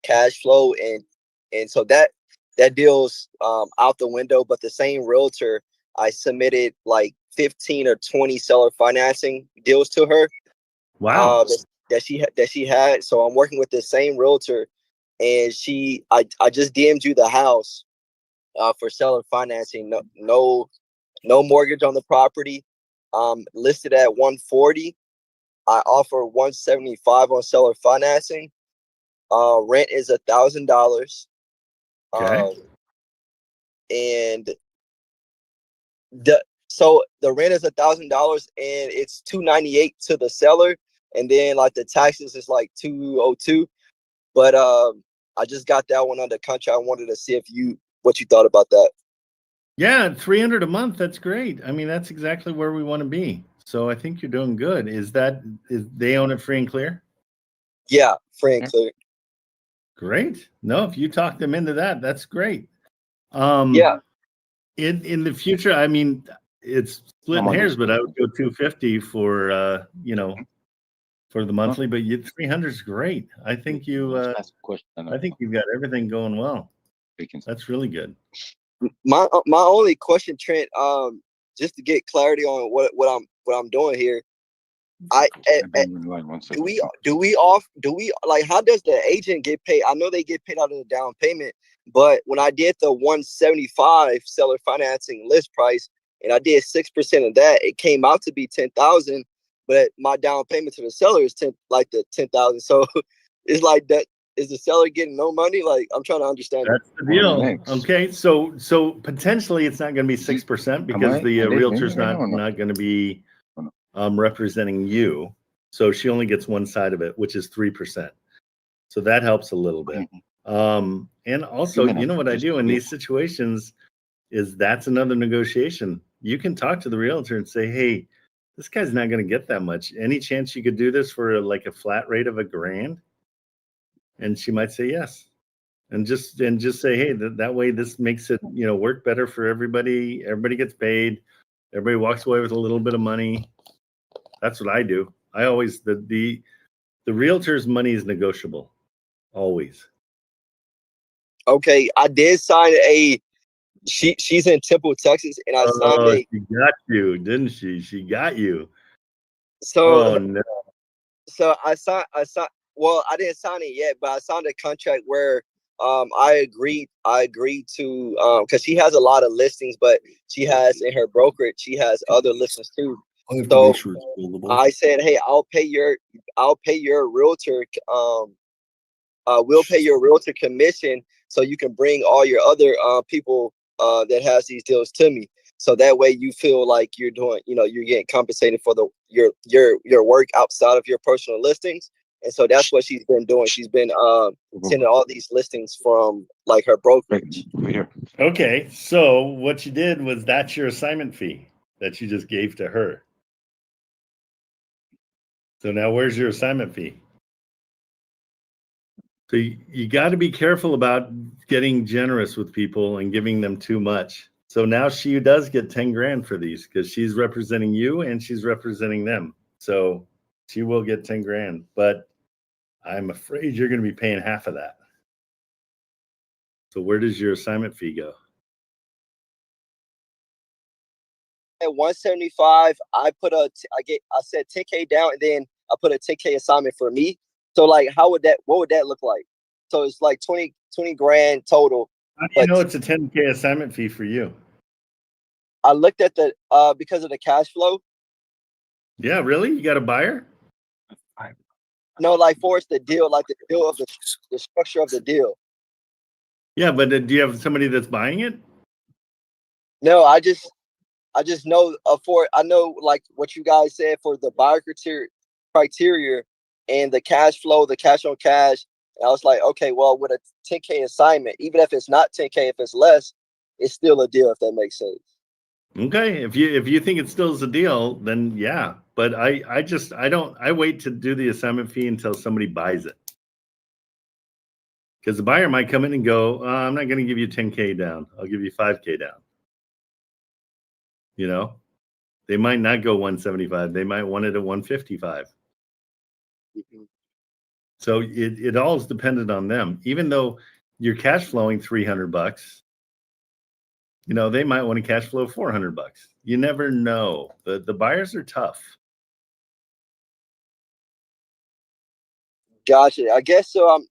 cash flow, and so that deal's out the window. But the same realtor, I submitted like 15 or 20 seller financing deals to her. Wow. That she had. So I'm working with the same realtor, and I just DM'd you the house for seller financing. No mortgage on the property. Listed at 140. I offer 175 on seller financing. Rent is $1,000. Okay. And so the rent is $1,000, and it's $298 to the seller, and then like the taxes is like $202. But I just got that one under contract. I wanted to see what you thought about that. Yeah, $300 a month. That's great. I mean, that's exactly where we want to be. So I think you're doing good. Is they own it free and clear? Yeah, free and clear. Great. No, if you talk them into that, that's great. Yeah. In the future, I mean, it's splitting hairs, but I would go 250 for for the monthly. But 300 is great. I think I think you've got everything going well. That's really good. My only question, Trent, just to get clarity on what I'm doing here. Do we like, how does the agent get paid? I know they get paid out of the down payment, but when I did the 175 seller financing list price and I did 6% of that, it came out to be 10,000, but my down payment to the seller is 10,000. So it's like that. Is the seller getting no money? Like, I'm trying to understand. That's the deal. Okay, so potentially it's not going to be 6% because the realtor's not going to be representing you. So she only gets one side of it, which is 3%. So that helps a little bit. And also, you know what I do in these situations is that's another negotiation. You can talk to the realtor and say, hey, this guy's not going to get that much. Any chance you could do this for like a flat rate of $1,000? And she might say yes. And just say, hey, that way this makes it, work better for everybody. Everybody gets paid. Everybody walks away with a little bit of money. That's what I do. I always, the realtor's money is negotiable. Always. Okay. I did sign she's in Temple, Texas, and I signed she got you, didn't she? She got you. So, oh no. So I signed, well, I didn't sign it yet, but I signed a contract where I agreed to because she has a lot of listings, but she has in her brokerage, she has other listings too. So I said, hey, I'll pay your realtor we'll pay your realtor commission so you can bring all your other people that has these deals to me. So that way you feel like you're doing, you're getting compensated for your work outside of your personal listings. And so that's what she's been doing. She's been sending all these listings from like her brokerage. Okay, so what you did was that's your assignment fee that you just gave to her. So now where's your assignment fee? So you got to be careful about getting generous with people and giving them too much. So now she does get 10 grand for these because she's representing you and she's representing them. So she will get 10 grand, but I'm afraid you're going to be paying half of that. So where does your assignment fee go? At 175, I said 10K down, and then I put a 10K assignment for me. So like, what would that look like? So it's like 20 grand total. How do you know it's a 10K assignment fee for you? I looked at the because of the cash flow. Yeah, really? You got a buyer? No, like for the deal, like the deal of the structure of the deal. Yeah, but do you have somebody that's buying it? No, I just know I know like what you guys said for the buyer criteria and the cash flow, the cash on cash. And I was like, okay, well, with a 10K assignment, even if it's not 10K, if it's less, it's still a deal, if that makes sense. Okay, if you think it still is a deal, then yeah. But I wait to do the assignment fee until somebody buys it. Because the buyer might come in and go, I'm not going to give you 10K down. I'll give you 5K down. They might not go 175. They might want it at 155. So it all is dependent on them. Even though you're cash flowing $300, they might want to cash flow $400. You never know. The buyers are tough. Gotcha. I guess so.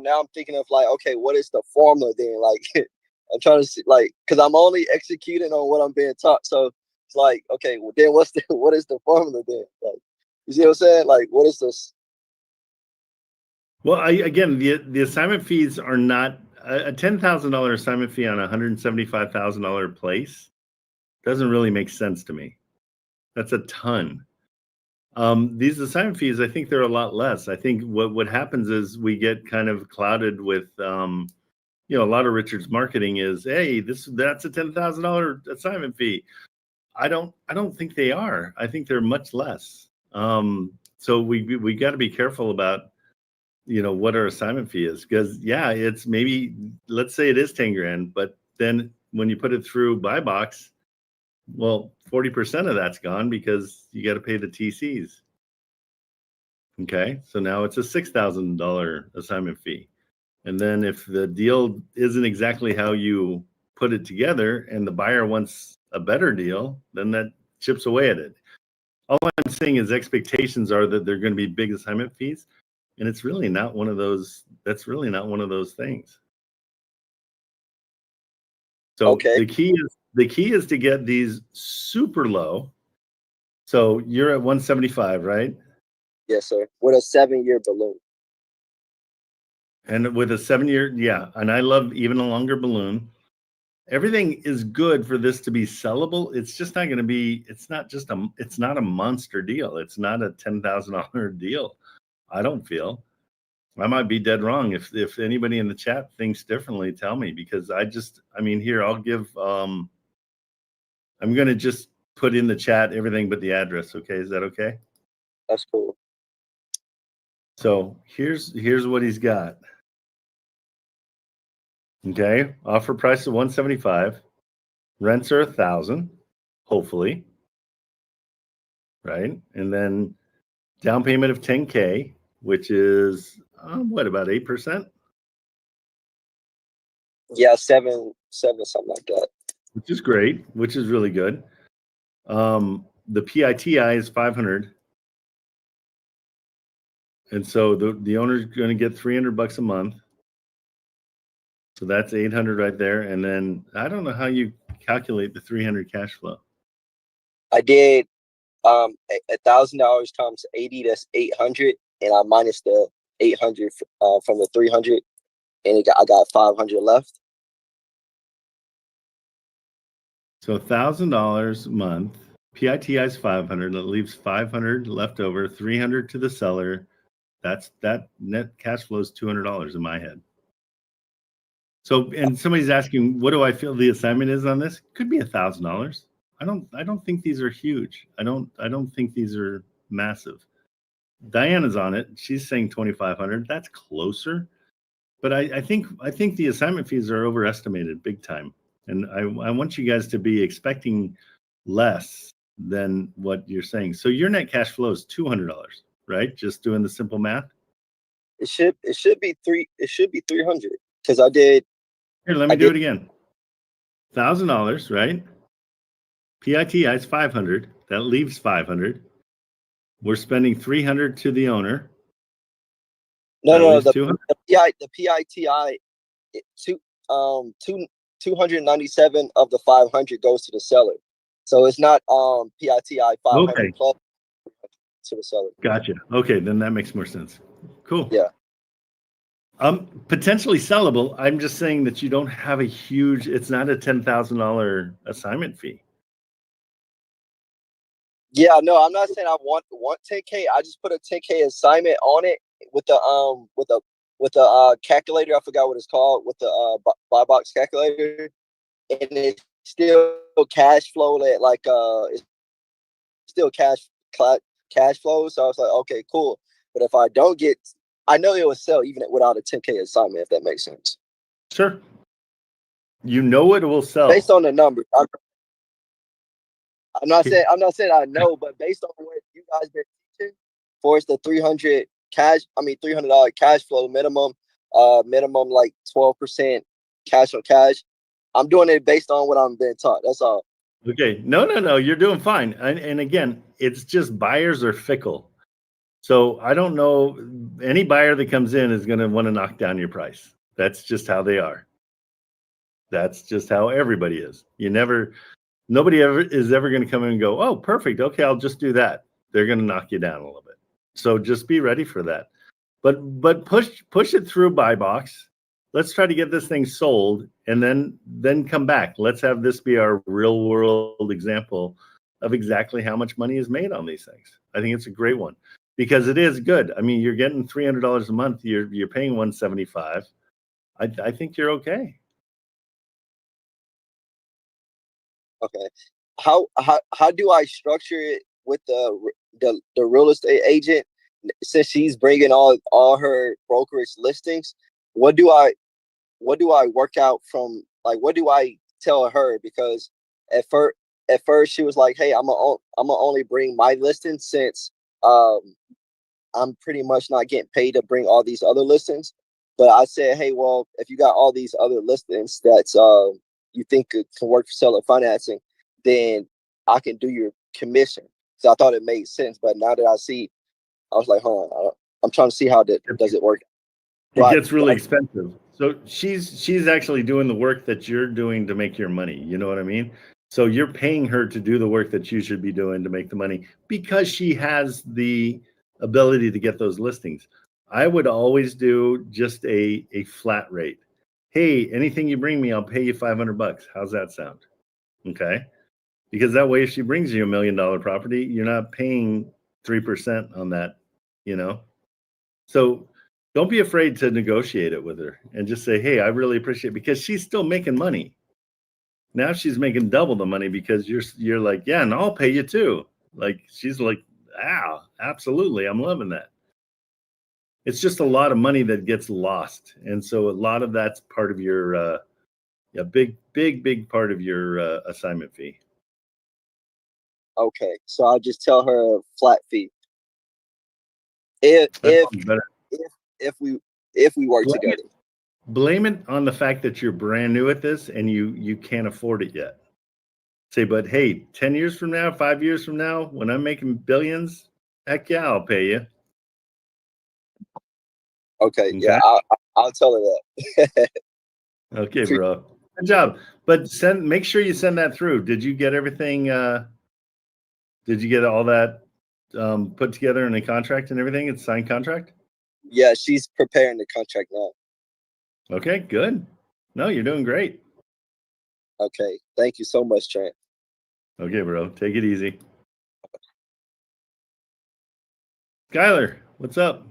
Now I'm thinking of like, okay, what is the formula then? Like, I'm trying to see, like, because I'm only executing on what I'm being taught. So it's like, okay, well, then what is the formula then? Like, you see what I'm saying? Like, what is this? Well, again, the assignment fees are not a $10,000 assignment fee on a $175,000 place. Doesn't really make sense to me. That's a ton. These assignment fees, I think they're a lot less. I think what happens is we get kind of clouded with, a lot of Richard's marketing is, hey, that's a $10,000 assignment fee. I don't think they are. I think they're much less. So we got to be careful about, what our assignment fee is, because it's maybe, let's say it is 10 grand, but then when you put it through buy box, well, 40% of that's gone because you got to pay the TCs. Okay. So now it's a $6,000 assignment fee. And then if the deal isn't exactly how you put it together and the buyer wants a better deal, then that chips away at it. All I'm saying is expectations are that they're going to be big assignment fees. And it's really not one of those. That's really not one of those things. So Okay. the key is to get these super low. So you're at 175, right? Yes, sir. With a 7-year balloon. And with a 7-year, yeah. And I love even a longer balloon. Everything is good for this to be sellable. It's just not going to be. It's not a monster deal. It's not a $10,000 deal. I don't feel. I might be dead wrong. If anybody in the chat thinks differently, tell me, because here, I'll give, I'm going to just put in the chat everything but the address. Okay. Is that okay? That's cool. So here's what he's got. Okay. Offer price of 175. Rents are 1,000, hopefully. Right. And then down payment of 10K, which is about 8%? Yeah, 7, something like that. Which is great, which is really good. The PITI is 500. And so the owner's going to get $300 a month. So that's 800 right there. And then I don't know how you calculate the 300 cash flow. I did $1,000 times 80, that's 800, and I minus the 800 from the 300, and I got 500 left. So $1,000 a month. PITI is 500. That leaves 500 left over. 300 to the seller. That net cash flow is $200 in my head. So, and somebody's asking, what do I feel the assignment is on this? Could be $1,000. I don't think these are huge. I don't think these are massive. Diana's on it. She's saying 2,500. That's closer. But I think the assignment fees are overestimated big time. And I want you guys to be expecting less than what you're saying. So your net cash flow is $200, right? Just doing the simple math. It should be 300, because I did. Here, let me do it again. $1,000, right? PITI is 500. That leaves 500. We're spending 300 to the owner. No, the PITI, 297 of the 500 goes to the seller. So it's not PITI 500 plus to the seller. Gotcha. Okay, then that makes more sense. Cool. Yeah. Potentially sellable. I'm just saying that you don't have a huge. It's not a $10,000 assignment fee. Yeah, no, I'm not saying I want 10K. I just put a 10K assignment on it with the calculator. I forgot what it's called, with the buy box calculator, and it's still cash flow at like it's still cash flow. So I was like, okay, cool. But if I don't get, I know it will sell even without a 10K assignment, if that makes sense. Sure. You know it will sell based on the numbers. I'm not saying I know, but based on what you guys been teaching, for it's the 300K $300 cash flow minimum, minimum like 12% cash on cash. I'm doing it based on what I'm being taught. That's all. Okay. No. You're doing fine. And again, it's just buyers are fickle. So I don't know, any buyer that comes in is going to want to knock down your price. That's just how they are. That's just how everybody is. Nobody is ever going to come in and go, oh, perfect. Okay, I'll just do that. They're going to knock you down a little bit. So just be ready for that. But push it through buy box. Let's try to get this thing sold, and then come back. Let's have this be our real world example of exactly how much money is made on these things. I think it's a great one because it is good. I mean, you're getting $300 a month. You're paying $175. I think you're okay. Okay. How do I structure it with the real estate agent, since she's bringing all her brokerage listings? What do I work out from, like, what do I tell her? Because at first she was like, hey, I'm gonna only bring my listings, since I'm pretty much not getting paid to bring all these other listings. But I said, hey, well, if you got all these other listings that's you think can work for seller financing, then I can do your commission. So I thought it made sense. But now that I see, I was like, hold on, I'm trying to see how does it work. It gets really expensive. So she's actually doing the work that you're doing to make your money. You know what I mean? So you're paying her to do the work that you should be doing to make the money because she has the ability to get those listings. I would always do just a flat rate. Hey, anything you bring me, I'll pay you $500. How's that sound? Okay. Because that way, if she brings you $1 million property, you're not paying 3% on that, So don't be afraid to negotiate it with her and just say, hey, I really appreciate it, because she's still making money. Now she's making double the money because you're like, yeah, and I'll pay you too. Like, she's like, absolutely. I'm loving that. It's just a lot of money that gets lost. And so a lot of that's part of your, a big part of your assignment fee. Okay. So I'll just tell her flat fee. If we work together. Blame it on the fact that you're brand new at this and you can't afford it yet. Say, but hey, 10 years from now, 5 years from now, when I'm making billions, heck yeah, I'll pay you. Okay. Yeah, I'll tell her that. Okay, bro. Good job. But make sure you send that through. Did you get everything? Did you get all that put together in a contract and everything? It's signed contract? Yeah, she's preparing the contract now. Okay, good. No, you're doing great. Okay. Thank you so much, Trent. Okay, bro. Take it easy. Skyler, what's up?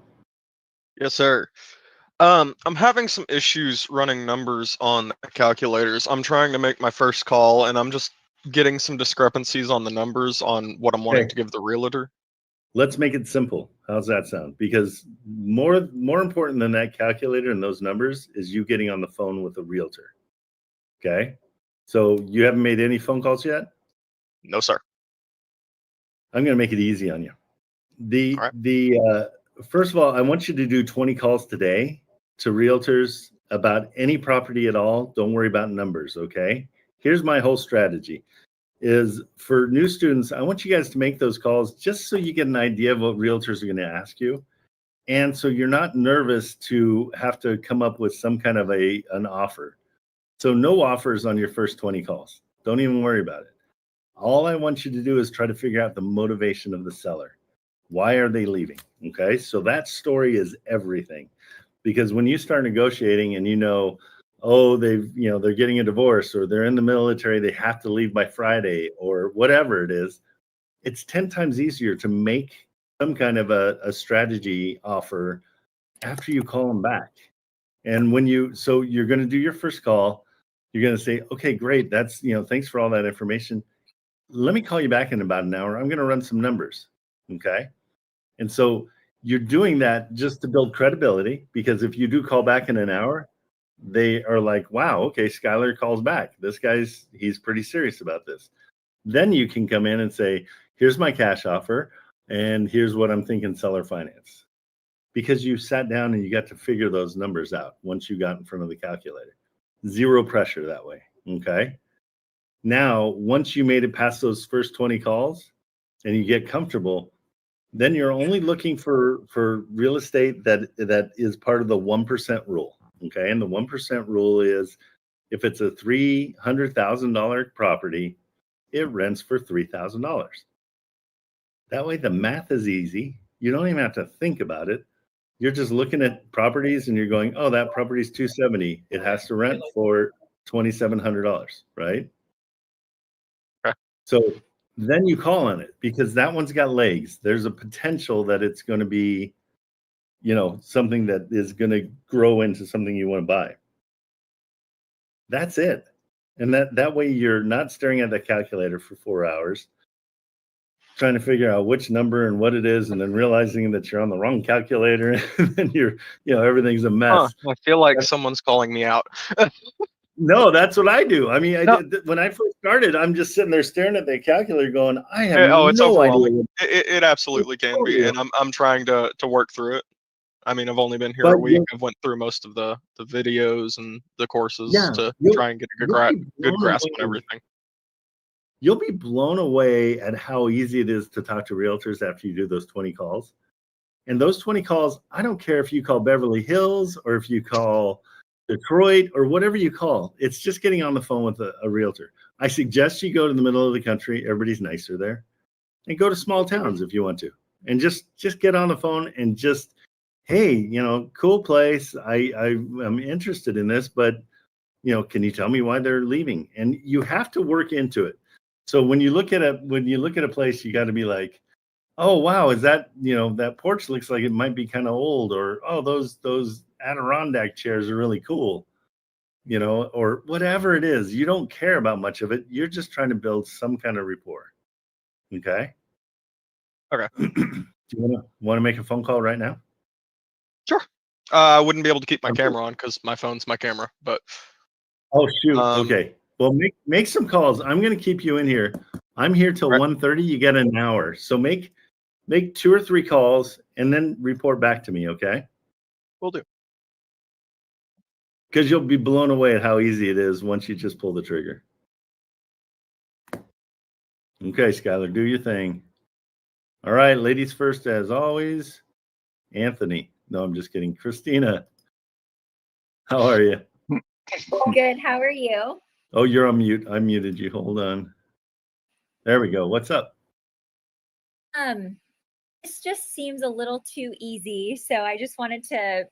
Yes, sir. I'm having some issues running numbers on calculators. I'm trying to make my first call, and I'm just getting some discrepancies on the numbers on what I'm wanting to give the realtor. Let's make it simple. How's that sound? Because more important than that calculator and those numbers is you getting on the phone with a realtor. Okay? So you haven't made any phone calls yet? No, sir. I'm going to make it easy on you. First of all, I want you to do 20 calls today to realtors about any property at all. Don't worry about numbers, okay? Here's my whole strategy. Is for new students, I want you guys to make those calls just so you get an idea of what realtors are going to ask you. And so you're not nervous to have to come up with some kind of an offer. So no offers on your first 20 calls. Don't even worry about it. All I want you to do is try to figure out the motivation of the seller. Why are they leaving? Okay. So that story is everything, because when you start negotiating and they're getting a divorce, or they're in the military, they have to leave by Friday, or whatever it is, it's 10 times easier to make some kind of a strategy offer after you call them back. And so you're going to do your first call, you're going to say, okay, great. That's, thanks for all that information. Let me call you back in about an hour. I'm going to run some numbers. Okay. And so you're doing that just to build credibility, because if you do call back in an hour, they are like, wow, okay, Skyler calls back. This he's pretty serious about this. Then you can come in and say, here's my cash offer, and here's what I'm thinking seller finance. because you sat down and you got to figure those numbers out once you got in front of the calculator. Zero pressure that way. Okay. Now, once you made it past those first 20 calls and you get comfortable, then you're only looking for real estate that is part of the 1% rule. Okay. And the 1% rule is if it's a $300,000 property, it rents for $3,000. That way the math is easy. You don't even have to think about it. You're just looking at properties and you're going, oh, that property's $270. It has to rent for $2,700, right? Okay. So then you call on it because that one's got legs. There's a potential that it's going to be, something that is going to grow into something you want to buy. That's it. And that way you're not staring at the calculator for 4 hours, trying to figure out which number and what it is, and then realizing that you're on the wrong calculator, and then everything's a mess. I feel like someone's calling me out. No, that's what I do. I mean, when I first started, I'm just sitting there staring at the calculator going, I have it's no overwhelming. idea. It absolutely can be, and I'm trying to work through it. I mean, I've only been here a week. I've went through most of the videos and the courses to try and get a good grasp on everything. You'll be blown away at how easy it is to talk to realtors after you do those 20 calls. And those 20 calls, I don't care if you call Beverly Hills or if you call Detroit or whatever you call, it's just getting on the phone with a realtor. I suggest you go to the middle of the country. Everybody's nicer there. And go to small towns if you want to. And just get on the phone and just, hey, cool place. I'm interested in this, but, can you tell me why they're leaving? And you have to work into it. So when you look at a place, you got to be like, oh, wow, is that, that porch looks like it might be kind of old, or, oh, those Adirondack chairs are really cool, or whatever it is. You don't care about much of it. You're just trying to build some kind of rapport. Okay. Okay. Do you want to make a phone call right now? Sure. I wouldn't be able to keep my camera on because my phone's my camera, but. Oh, shoot. Okay. Well, make some calls. I'm going to keep you in here. I'm here till 1:30. You get an hour. So make 2 or 3 calls and then report back to me, okay? Will do. Because you'll be blown away at how easy it is once you just pull the trigger. Okay, Skylar, do your thing. All right, ladies first, as always. Anthony. No, I'm just kidding. Christina. How are you? Good. How are you? Oh, you're on mute. I muted you. Hold on. There we go. What's up? This just seems a little too easy. So I just wanted to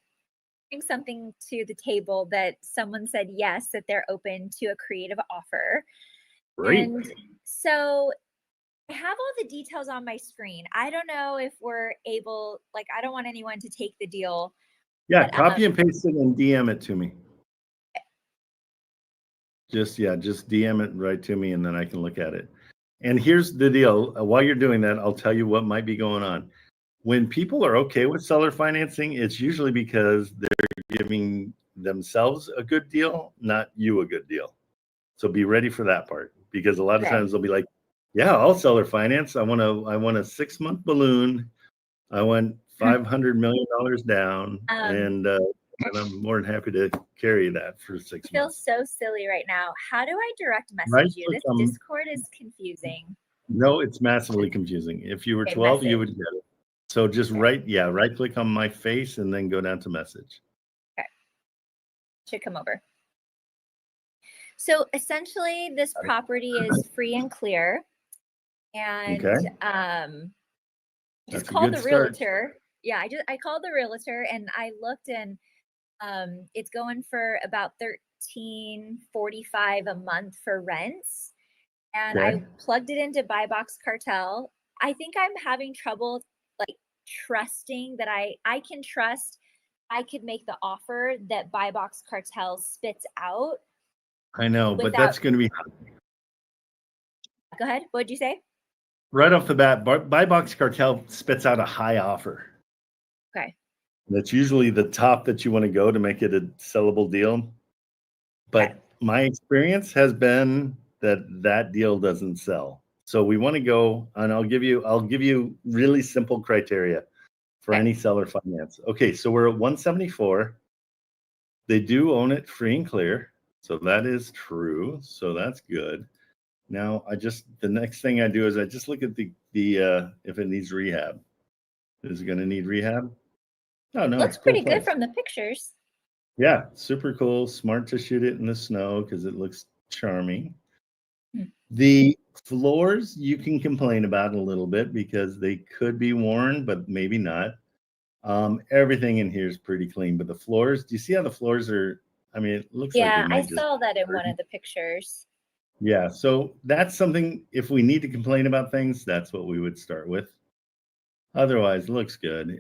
bring something to the table that someone said yes, that they're open to a creative offer. Great. And so I have all the details on my screen. I don't know if we're able, I don't want anyone to take the deal. Yeah, but, copy and paste it and DM it to me. Just DM it right to me and then I can look at it. And here's the deal. While you're doing that, I'll tell you what might be going on. When people are okay with seller financing, it's usually because they're giving themselves a good deal, not you a good deal. So be ready for that part, because a lot of times they'll be like, yeah, I'll seller finance. I want a 6-month balloon. I want $500 million down. And I'm more than happy to carry that for 6 months. I feel so silly right now. How do I direct message you? This Discord is confusing. No, it's massively confusing. If you were 12, you would get it. So just right click on my face and then go down to message. Okay. Should come over. So essentially this property is free and clear. And just called the realtor. Yeah, I called the realtor and I looked, and it's going for about $13.45 a month for rents. And I plugged it into Buy Box Cartel. I think I'm having trouble trusting that I can trust I could make the offer that Buy Box Cartel spits out. I know, but that's going to be. Go ahead. What'd you say? Right off the bat, Buy Box Cartel spits out a high offer. Okay. That's usually the top that you want to go to make it a sellable deal. But my experience has been that deal doesn't sell. So we want to go, and I'll give you really simple criteria. for any seller finance. Okay, so we're at 174. They do own it free and clear. So that is true. So that's good. Now the next thing I do is I just look at the if it needs rehab. Is it going to need rehab? Oh no, looks pretty good from the pictures. Yeah, super cool. Smart to shoot it in the snow because it looks charming. The floors you can complain about a little bit because they could be worn, but maybe not. Everything in here is pretty clean, but the floors, do you see how the floors are? I mean, it looks like I saw that in one of the pictures. Yeah, so that's something, if we need to complain about things, that's what we would start with. Otherwise, it looks good.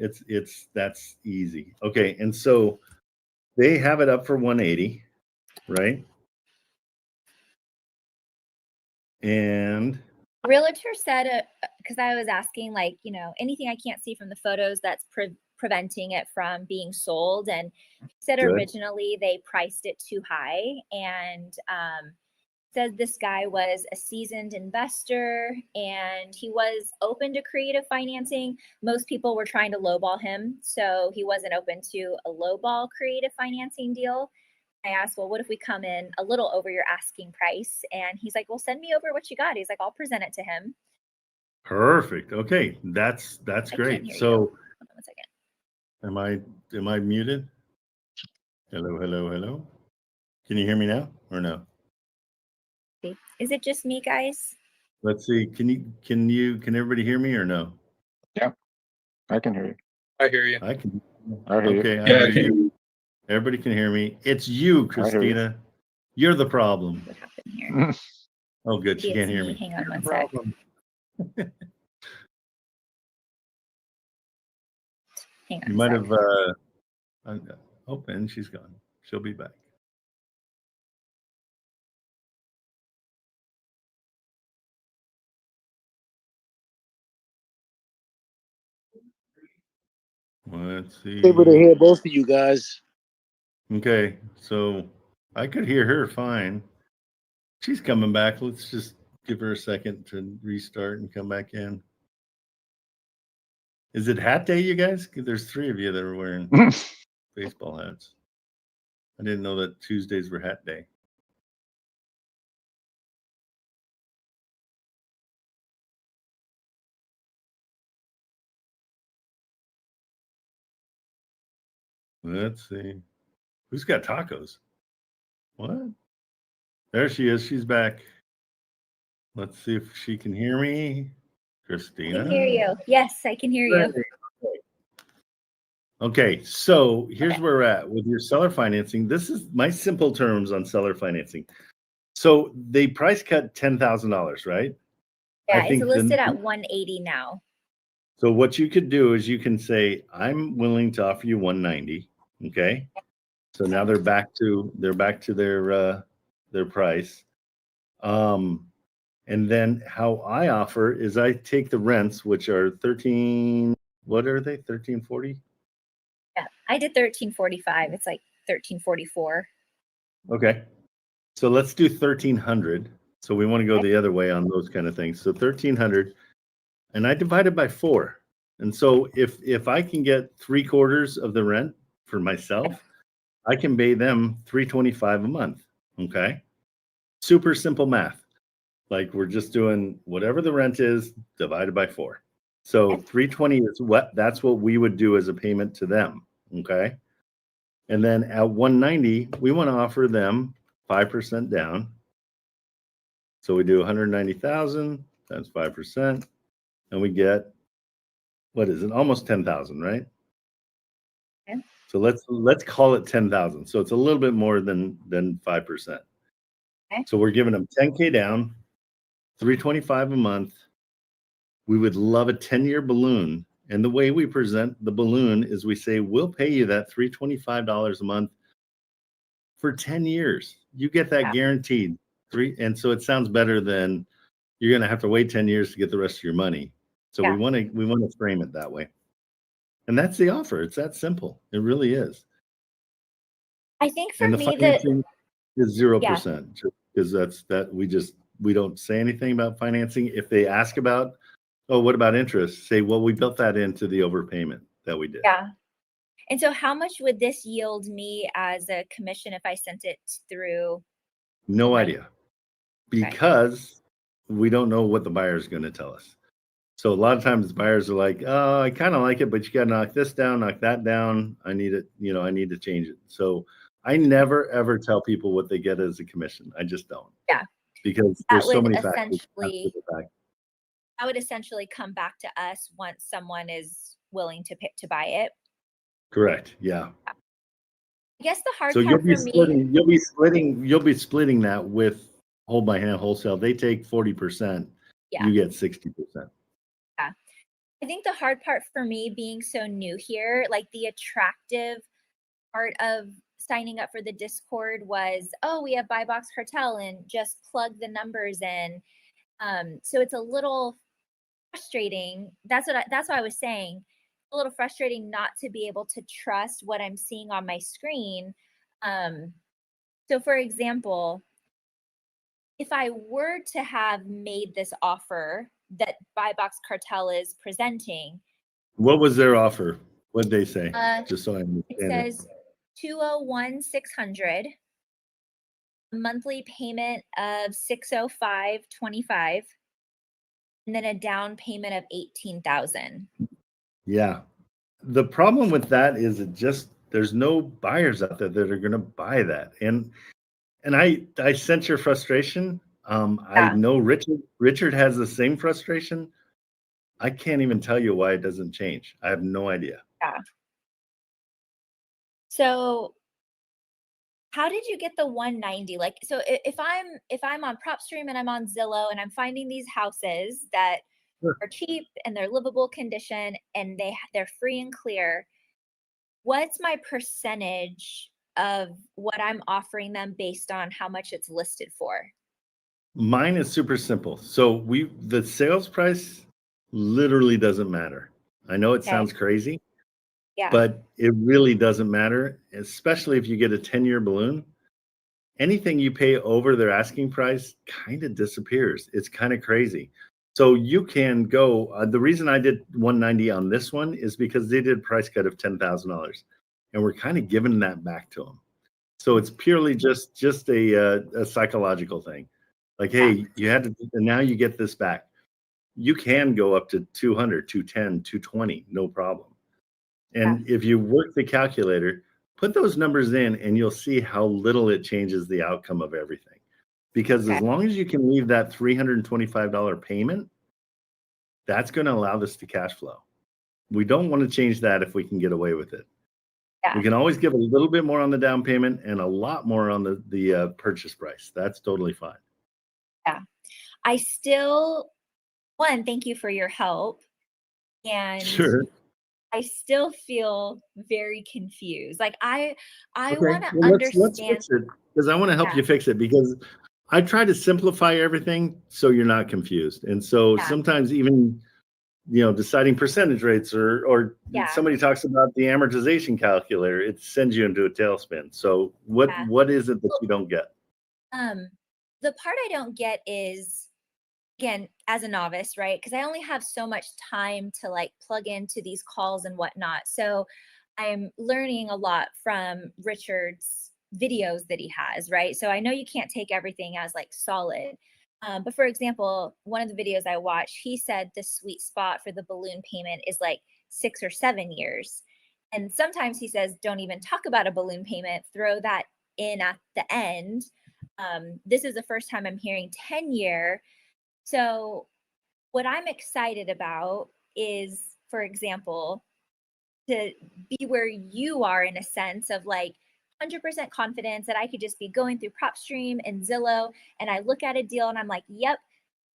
That's easy. Okay, and so they have it up for 180, right? And realtor said, because I was asking, like, anything I can't see from the photos that's preventing it from being sold, and he said originally they priced it too high, and said this guy was a seasoned investor and he was open to creative financing. Most people were trying to lowball him, so he wasn't open to a lowball creative financing deal. I asked, well, what if we come in a little over your asking price? And he's like, well, send me over what you got. He's like, I'll present it to him. Perfect. Okay, that's great. So, hold on one second. Am I muted? Hello. Can you hear me now or no? Is it just me, guys? Let's see. Can everybody hear me or no? Yeah, I can hear you. I hear you. I can. I hear Okay, you. I hear you. Everybody can hear me. It's you, Christina. You're the problem. What happened here? Oh, good. She can't hear me. Hang on one sec. Hang on. You might have. And she's gone. She'll be back. Let's see. Able to hear both of you guys. Okay, so I could hear her fine. She's coming back. Let's just give her a second to restart and come back in. Is it hat day, you guys? There's 3 of you that are wearing baseball hats. I didn't know that Tuesdays were hat day. Let's see. Who's got tacos? What? There she is. She's back. Let's see if she can hear me. Christina? I can hear you. Yes, I can hear you. Okay, so here's where we're at with your seller financing. This is my simple terms on seller financing. So they price cut $10,000, right? Yeah, it's listed at 180 now. So what you could do is you can say, I'm willing to offer you 190. Okay. So now they're back to their price. And then how I offer is I take the rents, which are 13, what are they? 1340? Yeah, I did 1345. It's like 1344. Okay. So let's do 1300. So we want to go the other way on those kind of things. So 1300, and I divide it by 4. And so if I can get 3/4 of the rent for myself, I can pay them $325 a month. Okay. Super simple math. Like we're just doing whatever the rent is divided by 4. So 320 is that's what we would do as a payment to them. Okay. And then at 190, we want to offer them 5% down. So we do 190,000 times 5%, and we get, what is it? Almost 10,000, right? Okay. So let's call it 10,000. So it's a little bit more than 5%. Okay. So we're giving them 10K down, $325 a month. We would love a 10-year balloon. And the way we present the balloon is we say, we'll pay you that $325 a month for 10 years. You get that guaranteed. And so it sounds better than you're going to have to wait 10 years to get the rest of your money. So we want to frame it that way. And that's the offer. It's that simple. It really is. I think for and the me financing is 0%, because we don't say anything about financing. If they ask about, oh, what about interest? Say, well, we built that into the overpayment. that we did. Yeah. And so how much would this yield me as a commission if I sent it through? No idea, because we don't know what the buyer is going to tell us. So a lot of times buyers are like, oh, I kind of like it, but you got to knock this down, knock that down. I need it, I need to change it. So I never, ever tell people what they get as a commission. I just don't. Yeah. Because there's so many factors. That would essentially come back to us once someone is willing to buy it. Correct. Yeah. I guess the hard part for me. You'll be splitting that with Hold My Hand Wholesale. They take 40%. Yeah. You get 60%. Yeah. I think the hard part for me being so new here, like the attractive part of signing up for the Discord was, oh, we have Buy Box Cartel and just plug the numbers in. So it's a little frustrating. That's what I was saying. A little frustrating not to be able to trust what I'm seeing on my screen. So for example, if I were to have made this offer that Buy Box Cartel is presenting. What was their offer? What did they say? Just so I understand. It says $201,600, a monthly payment of $605.25, and then a down payment of $18,000. Yeah. The problem with that is there's no buyers out there that are going to buy that. And I sense your frustration. I know Richard has the same frustration. I can't even tell you why it doesn't change. I have no idea. Yeah. So how did you get the 190? Like, so if I'm on PropStream and I'm on Zillow and I'm finding these houses that are cheap and they're livable condition and they're free and clear, what's my percentage of what I'm offering them based on how much it's listed for? Mine is super simple. So the sales price literally doesn't matter. I know it sounds crazy, but it really doesn't matter, especially if you get a 10-year balloon. Anything you pay over their asking price kind of disappears. It's kind of crazy. So you can go, the reason I did 190 on this one is because they did a price cut of $10,000 and we're kind of giving that back to them. So it's purely just a psychological thing. Like, hey, you had to, and now you get this back. You can go up to 200, 210, 220, no problem. And if you work the calculator, put those numbers in and you'll see how little it changes the outcome of everything. Because as long as you can leave that $325 payment, that's going to allow this to cash flow. We don't want to change that if we can get away with it. Yeah. We can always give a little bit more on the down payment and a lot more on the purchase price. That's totally fine. Yeah. I still, thank you for your help. And sure. I still feel very confused. Like I want to understand. Let's fix it, because I want to help you fix it, because I try to simplify everything so you're not confused. And so sometimes even, deciding percentage rates or somebody talks about the amortization calculator, it sends you into a tailspin. So what is it that you don't get? The part I don't get is, again, as a novice, right? Because I only have so much time to plug into these calls and whatnot. So I'm learning a lot from Richard's videos that he has, right? So I know you can't take everything as solid. But for example, one of the videos I watched, he said the sweet spot for the balloon payment is 6 or 7 years. And sometimes he says, don't even talk about a balloon payment, throw that in at the end. This is the first time I'm hearing 10-year. So what I'm excited about is, for example, to be where you are in a sense of 100% confidence that I could just be going through PropStream and Zillow and I look at a deal and I'm like, yep,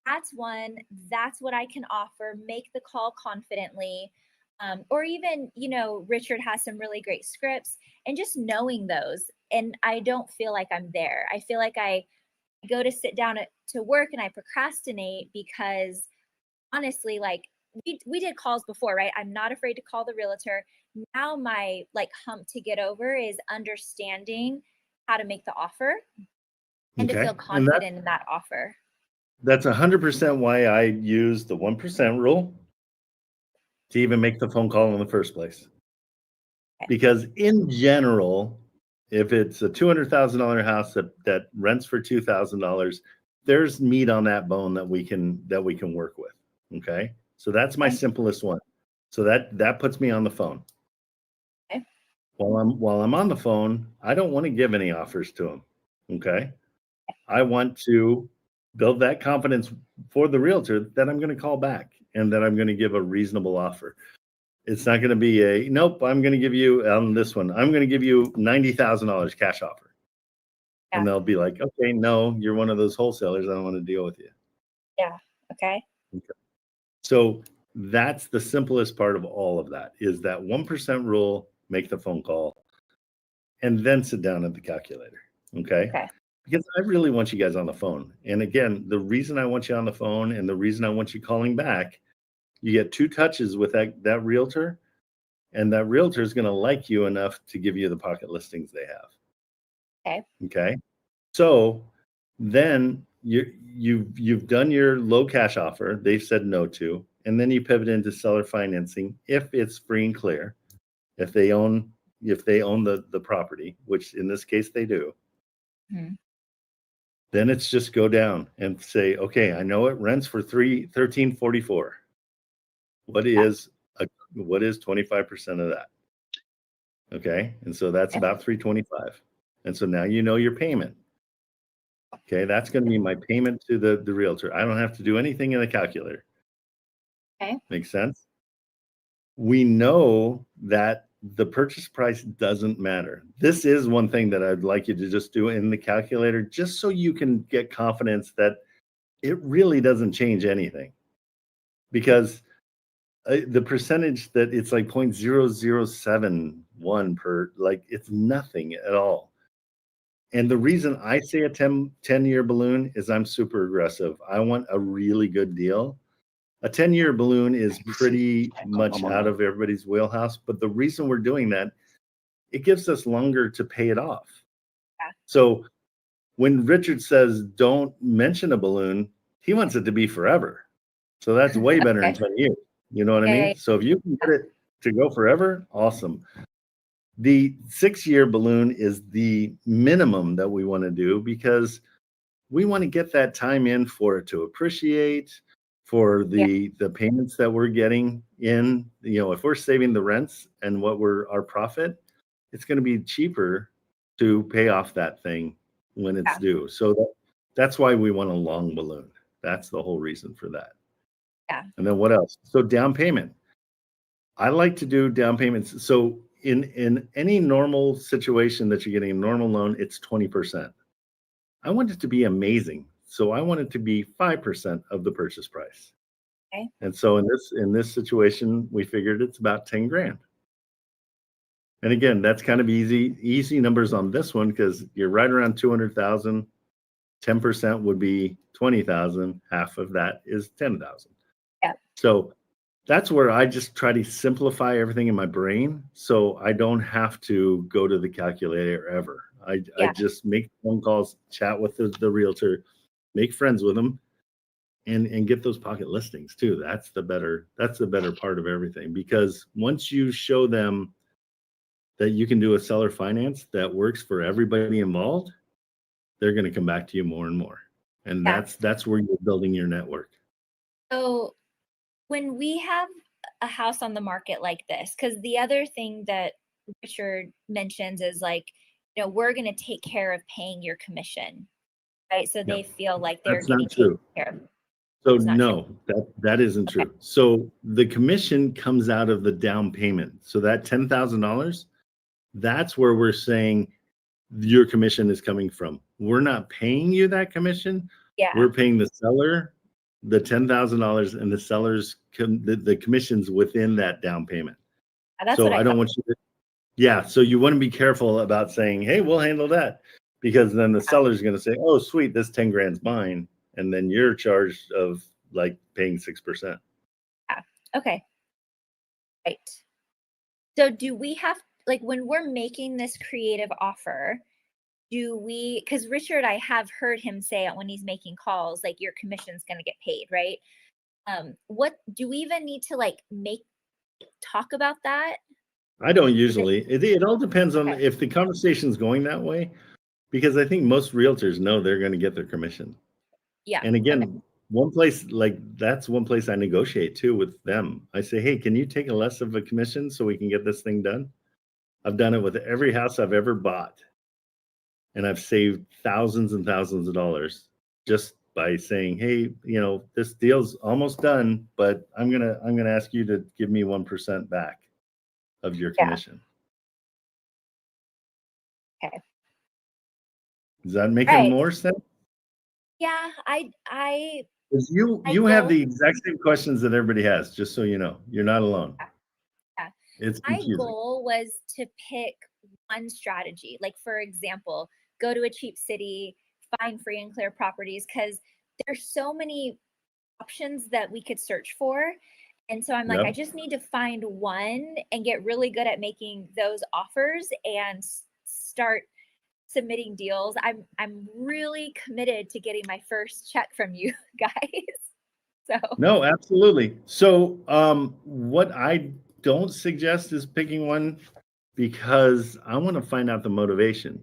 that's one, that's what I can offer, make the call confidently. Or even, Richard has some really great scripts and just knowing those. And I don't feel like I'm there. I feel like I go to sit down to work and I procrastinate because honestly, we did calls before, right? I'm not afraid to call the realtor. Now my hump to get over is understanding how to make the offer and to feel confident in that offer. That's 100% why I use the 1% rule. to even make the phone call in the first place. Because in general, if it's a $200,000 house that rents for $2,000, there's meat on that bone that we can work with. Okay, so that's my simplest one. So that puts me on the phone. Okay. While I'm on the phone, I don't want to give any offers to them. Okay, I want to build that confidence for the realtor that I'm going to call back and that I'm going to give a reasonable offer. It's not going to be a nope. I'm going to give you on this one. I'm going to give you $90,000 cash offer, and they'll be like, "Okay, no, you're one of those wholesalers. I don't want to deal with you." Yeah. Okay. So that's the simplest part of all of that is that 1% rule. Make the phone call, and then sit down at the calculator. Okay. Because I really want you guys on the phone. And again, the reason I want you on the phone and the reason I want you calling back, you get 2 touches with that realtor, and that realtor is going to like you enough to give you the pocket listings they have. Okay. So then you've done your low cash offer. They've said no to, and then you pivot into seller financing if it's free and clear, if they own the property, which in this case they do. Then it's just go down and say, okay, I know it rents for $13.44. What is 25% of that? Okay, and so that's about $325. And so now you know your payment. Okay, that's going to be my payment to the realtor. I don't have to do anything in the calculator. Okay. Makes sense? We know that the purchase price doesn't matter. This is one thing that I'd like you to just do in the calculator, just so you can get confidence that it really doesn't change anything. Because the percentage that it's like 0.0071 per, like it's nothing at all. And the reason I say a 10-year balloon is I'm super aggressive. I want a really good deal. A 10-year balloon is pretty much out of everybody's wheelhouse. But the reason we're doing that, it gives us longer to pay it off. So when Richard says, don't mention a balloon, he wants it to be forever. So that's way better in 10 years. You know what I mean? So if you can get it to go forever, awesome. The 6-year balloon is the minimum that we want to do because we want to get that time in for it to appreciate, for the payments that we're getting in. You know, if we're saving the rents and our profit, it's going to be cheaper to pay off that thing when it's due. So that's why we want a long balloon. That's the whole reason for that. And then what else? So down payment. I like to do down payments. So in any normal situation that you're getting a normal loan, it's 20%. I want it to be amazing. So I want it to be 5% of the purchase price. Okay. And so in this situation, we figured it's about 10 grand. And again, that's kind of easy numbers on this one because you're right around 200,000. 10% would be 20,000. Half of that is 10,000. So that's where I just try to simplify everything in my brain so I don't have to go to the calculator ever. I just make phone calls, chat with the realtor, make friends with them, and get those pocket listings too. That's the better part of everything, because once you show them that you can do a seller finance that works for everybody involved, they're going to come back to you more and more. And that's where you're building your network. So when we have a house on the market like this, because the other thing that Richard mentions is like, you know, we're going to take care of paying your commission, right? So they feel like they're getting taken care of. So no, that isn't true. So the commission comes out of the down payment. So that $10,000, that's where we're saying your commission is coming from. We're not paying you that commission. We're paying the seller the $10,000 and the seller's the commissions within that down payment. So I don't want you to, so you want to be careful about saying, hey, we'll handle that, because then the seller's going to say, oh, sweet, this 10 grand's mine. And then you're charged of like paying 6%. Okay. Right. So do we have, like, when we're making this creative offer, because Richard, I have heard him say when he's making calls, like, your commission's going to get paid, right? What do we even need to like make talk about that? I don't usually. It all depends on Okay. if the conversation's going that way, because I think most realtors know they're going to get their commission. Yeah. And again, one place that's one place I negotiate too with them. I say, hey, can you take a less of a commission so we can get this thing done? I've done it with every house I've ever bought. And I've saved thousands and thousands of dollars just by saying, hey, this deal's almost done, but I'm gonna ask you to give me 1% back of your commission. Okay. Does that make any more sense? Yeah, I Because you have the exact same questions that everybody has, just so you know. You're not alone. Yeah. It's My confusing. goal was to pick one strategy. Like, for example, go to a cheap city, find free and clear properties, because there's so many options that we could search for. And so I'm like, I just need to find one and get really good at making those offers and start submitting deals. I'm really committed to getting my first check from you guys. So no, absolutely. So what I don't suggest is picking one, because I want to find out the motivation.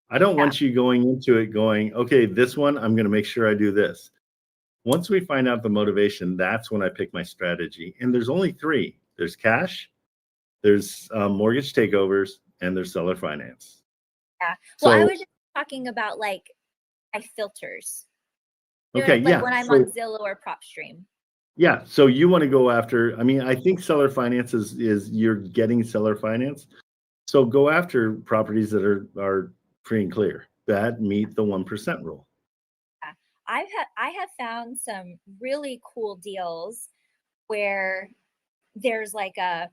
I don't want you going into it going, okay, this one, I'm going to make sure I do this. Once we find out the motivation, that's when I pick my strategy. And there's only three. There's cash, there's mortgage takeovers, and there's seller finance. Yeah. Well, I was just talking about like my filters. Okay, like when I'm on Zillow or PropStream. Yeah. So you want to go after, I think seller finance is you're getting seller finance. So go after properties that are free and clear that meet the 1% rule. Yeah. I have found some really cool deals where there's like a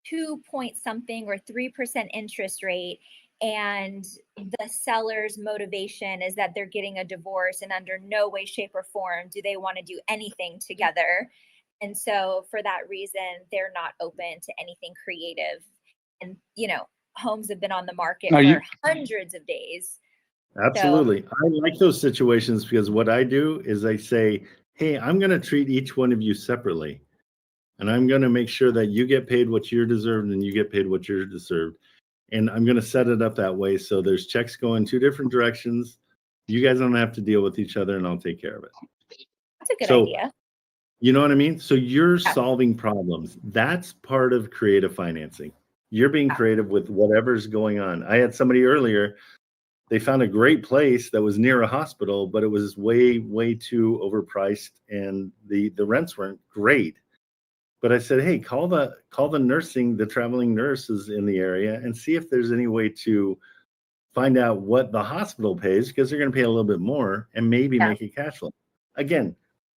2 point something or 3% interest rate, and the seller's motivation is that they're getting a divorce, and under no way, shape, or form do they want to do anything together. And so for that reason, they're not open to anything creative. And homes have been on the market for hundreds of days. Absolutely. I like those situations, because what I do is I say, hey, I'm going to treat each one of you separately. And I'm going to make sure that you get paid what you're deserved and you get paid what you're deserved. And I'm going to set it up that way so there's checks going two different directions. You guys don't have to deal with each other, and I'll take care of it. That's a good idea. You know what I mean? So you're solving problems. That's part of creative financing. You're being creative with whatever's going on. I had somebody earlier, they found a great place that was near a hospital, but it was way, way too overpriced, and the rents weren't great. But I said, hey, call the the traveling nurses in the area, and see if there's any way to find out what the hospital pays, because they're going to pay a little bit more, and maybe make a cash flow. Again,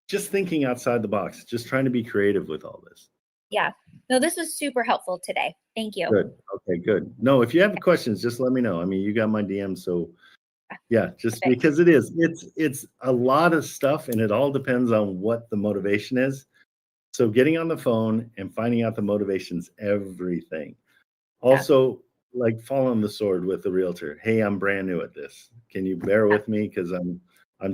just thinking outside the box, just trying to be creative with all this. Yeah. No, this was super helpful today. Thank you. Good. Okay, good. No, if you have questions, just let me know. You got my DM, so yeah, just because it's a lot of stuff, and it all depends on what the motivation is. So getting on the phone and finding out the motivation's everything. Also, like following the sword with the realtor. Hey, I'm brand new at this. Can you bear with me? Because I'm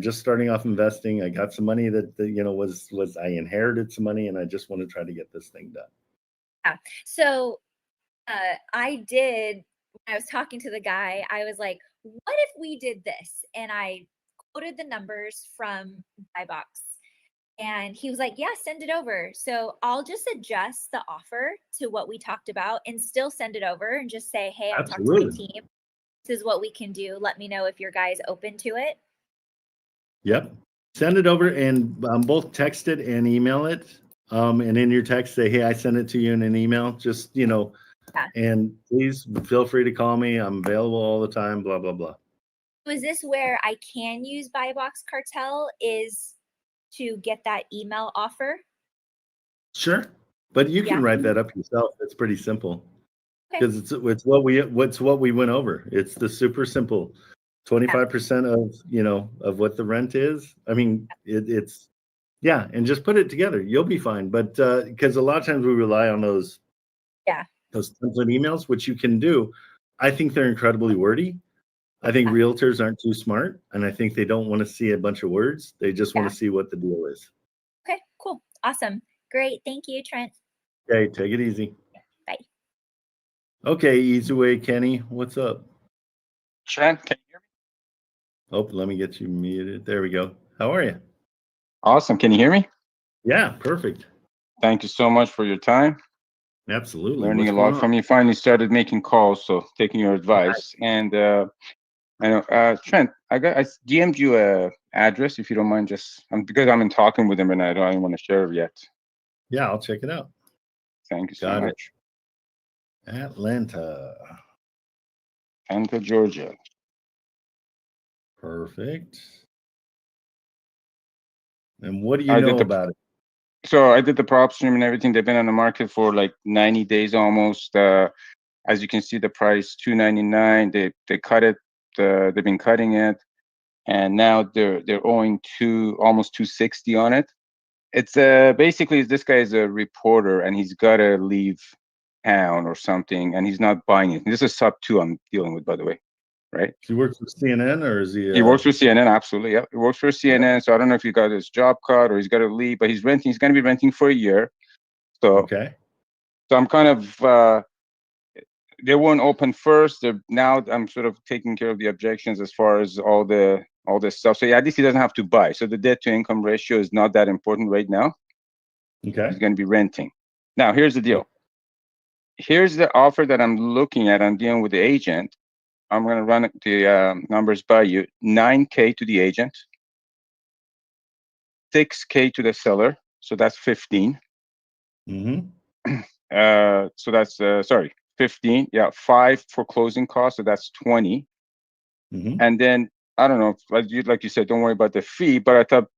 just starting off investing. I got some money that was I inherited some money, and I just want to try to get this thing done. Yeah. So I did, when I was talking to the guy, I was like, what if we did this? And I quoted the numbers from BuyBox. And he was like, yeah, send it over. So I'll just adjust the offer to what we talked about and still send it over and just say, hey, I've talked to my team. This is what we can do. Let me know if your guy's open to it. Yep. Send it over, and both text it and email it. And in your text, say, hey, I sent it to you in an email. Just, and please feel free to call me. I'm available all the time, blah, blah, blah. Is this where I can use BuyBox Cartel is to get that email offer? Sure, but you can write that up yourself. It's pretty simple, because it's what we went over. It's the super simple 25% of what the rent is. It's and just put it together. You'll be fine. But because a lot of times we rely on those template emails, which you can do. I think they're incredibly wordy. I think realtors aren't too smart, and I think they don't want to see a bunch of words. They just want to see what the deal is. Okay, cool. Awesome. Great. Thank you, Trent. Okay, take it easy. Bye. Okay, easy way, Kenny. What's up? Trent, can you hear me? Oh, let me get you muted. There we go. How are you? Awesome. Can you hear me? Yeah, perfect. Thank you so much for your time. Absolutely. Learning What's a going lot on? from you. Finally started making calls, so taking your advice. And I know, Trent, I DM'd you a address if you don't mind. Just because I'm in talking with him and I don't want to share it yet. Yeah, I'll check it out. Thank you so Got it. much. Atlanta. Atlanta, Georgia. Perfect. And what do you I know did the about it? So I did the prop stream and everything. They've been on the market for like 90 days almost. As you can see, the price $299. They cut it. They've been cutting it, and now they're owing almost 260 on it. It's basically this guy is a reporter and he's got to leave town or something, and he's not buying it. This is sub 2 I'm dealing with, by the way, right? He works for CNN or is he? He works for CNN, absolutely. Yeah, he works for CNN. Yeah. So I don't know if he got his job cut or he's got to leave, but he's renting. He's going to be renting for a year. So okay. So I'm kind of. They weren't open first. Now I'm sort of taking care of the objections as far as all this stuff. So yeah, at least he doesn't have to buy. So the debt to income ratio is not that important right now. Okay. He's going to be renting. Now here's the deal. Here's the offer that I'm looking at. I'm dealing with the agent. I'm going to run the numbers by you. 9K to the agent, 6K to the seller. So that's 15. Mm-hmm. So that's sorry, 15. Yeah, 5 for closing costs. So that's 20. Mm-hmm. And then I don't know, like you said, don't worry about the fee. But I thought,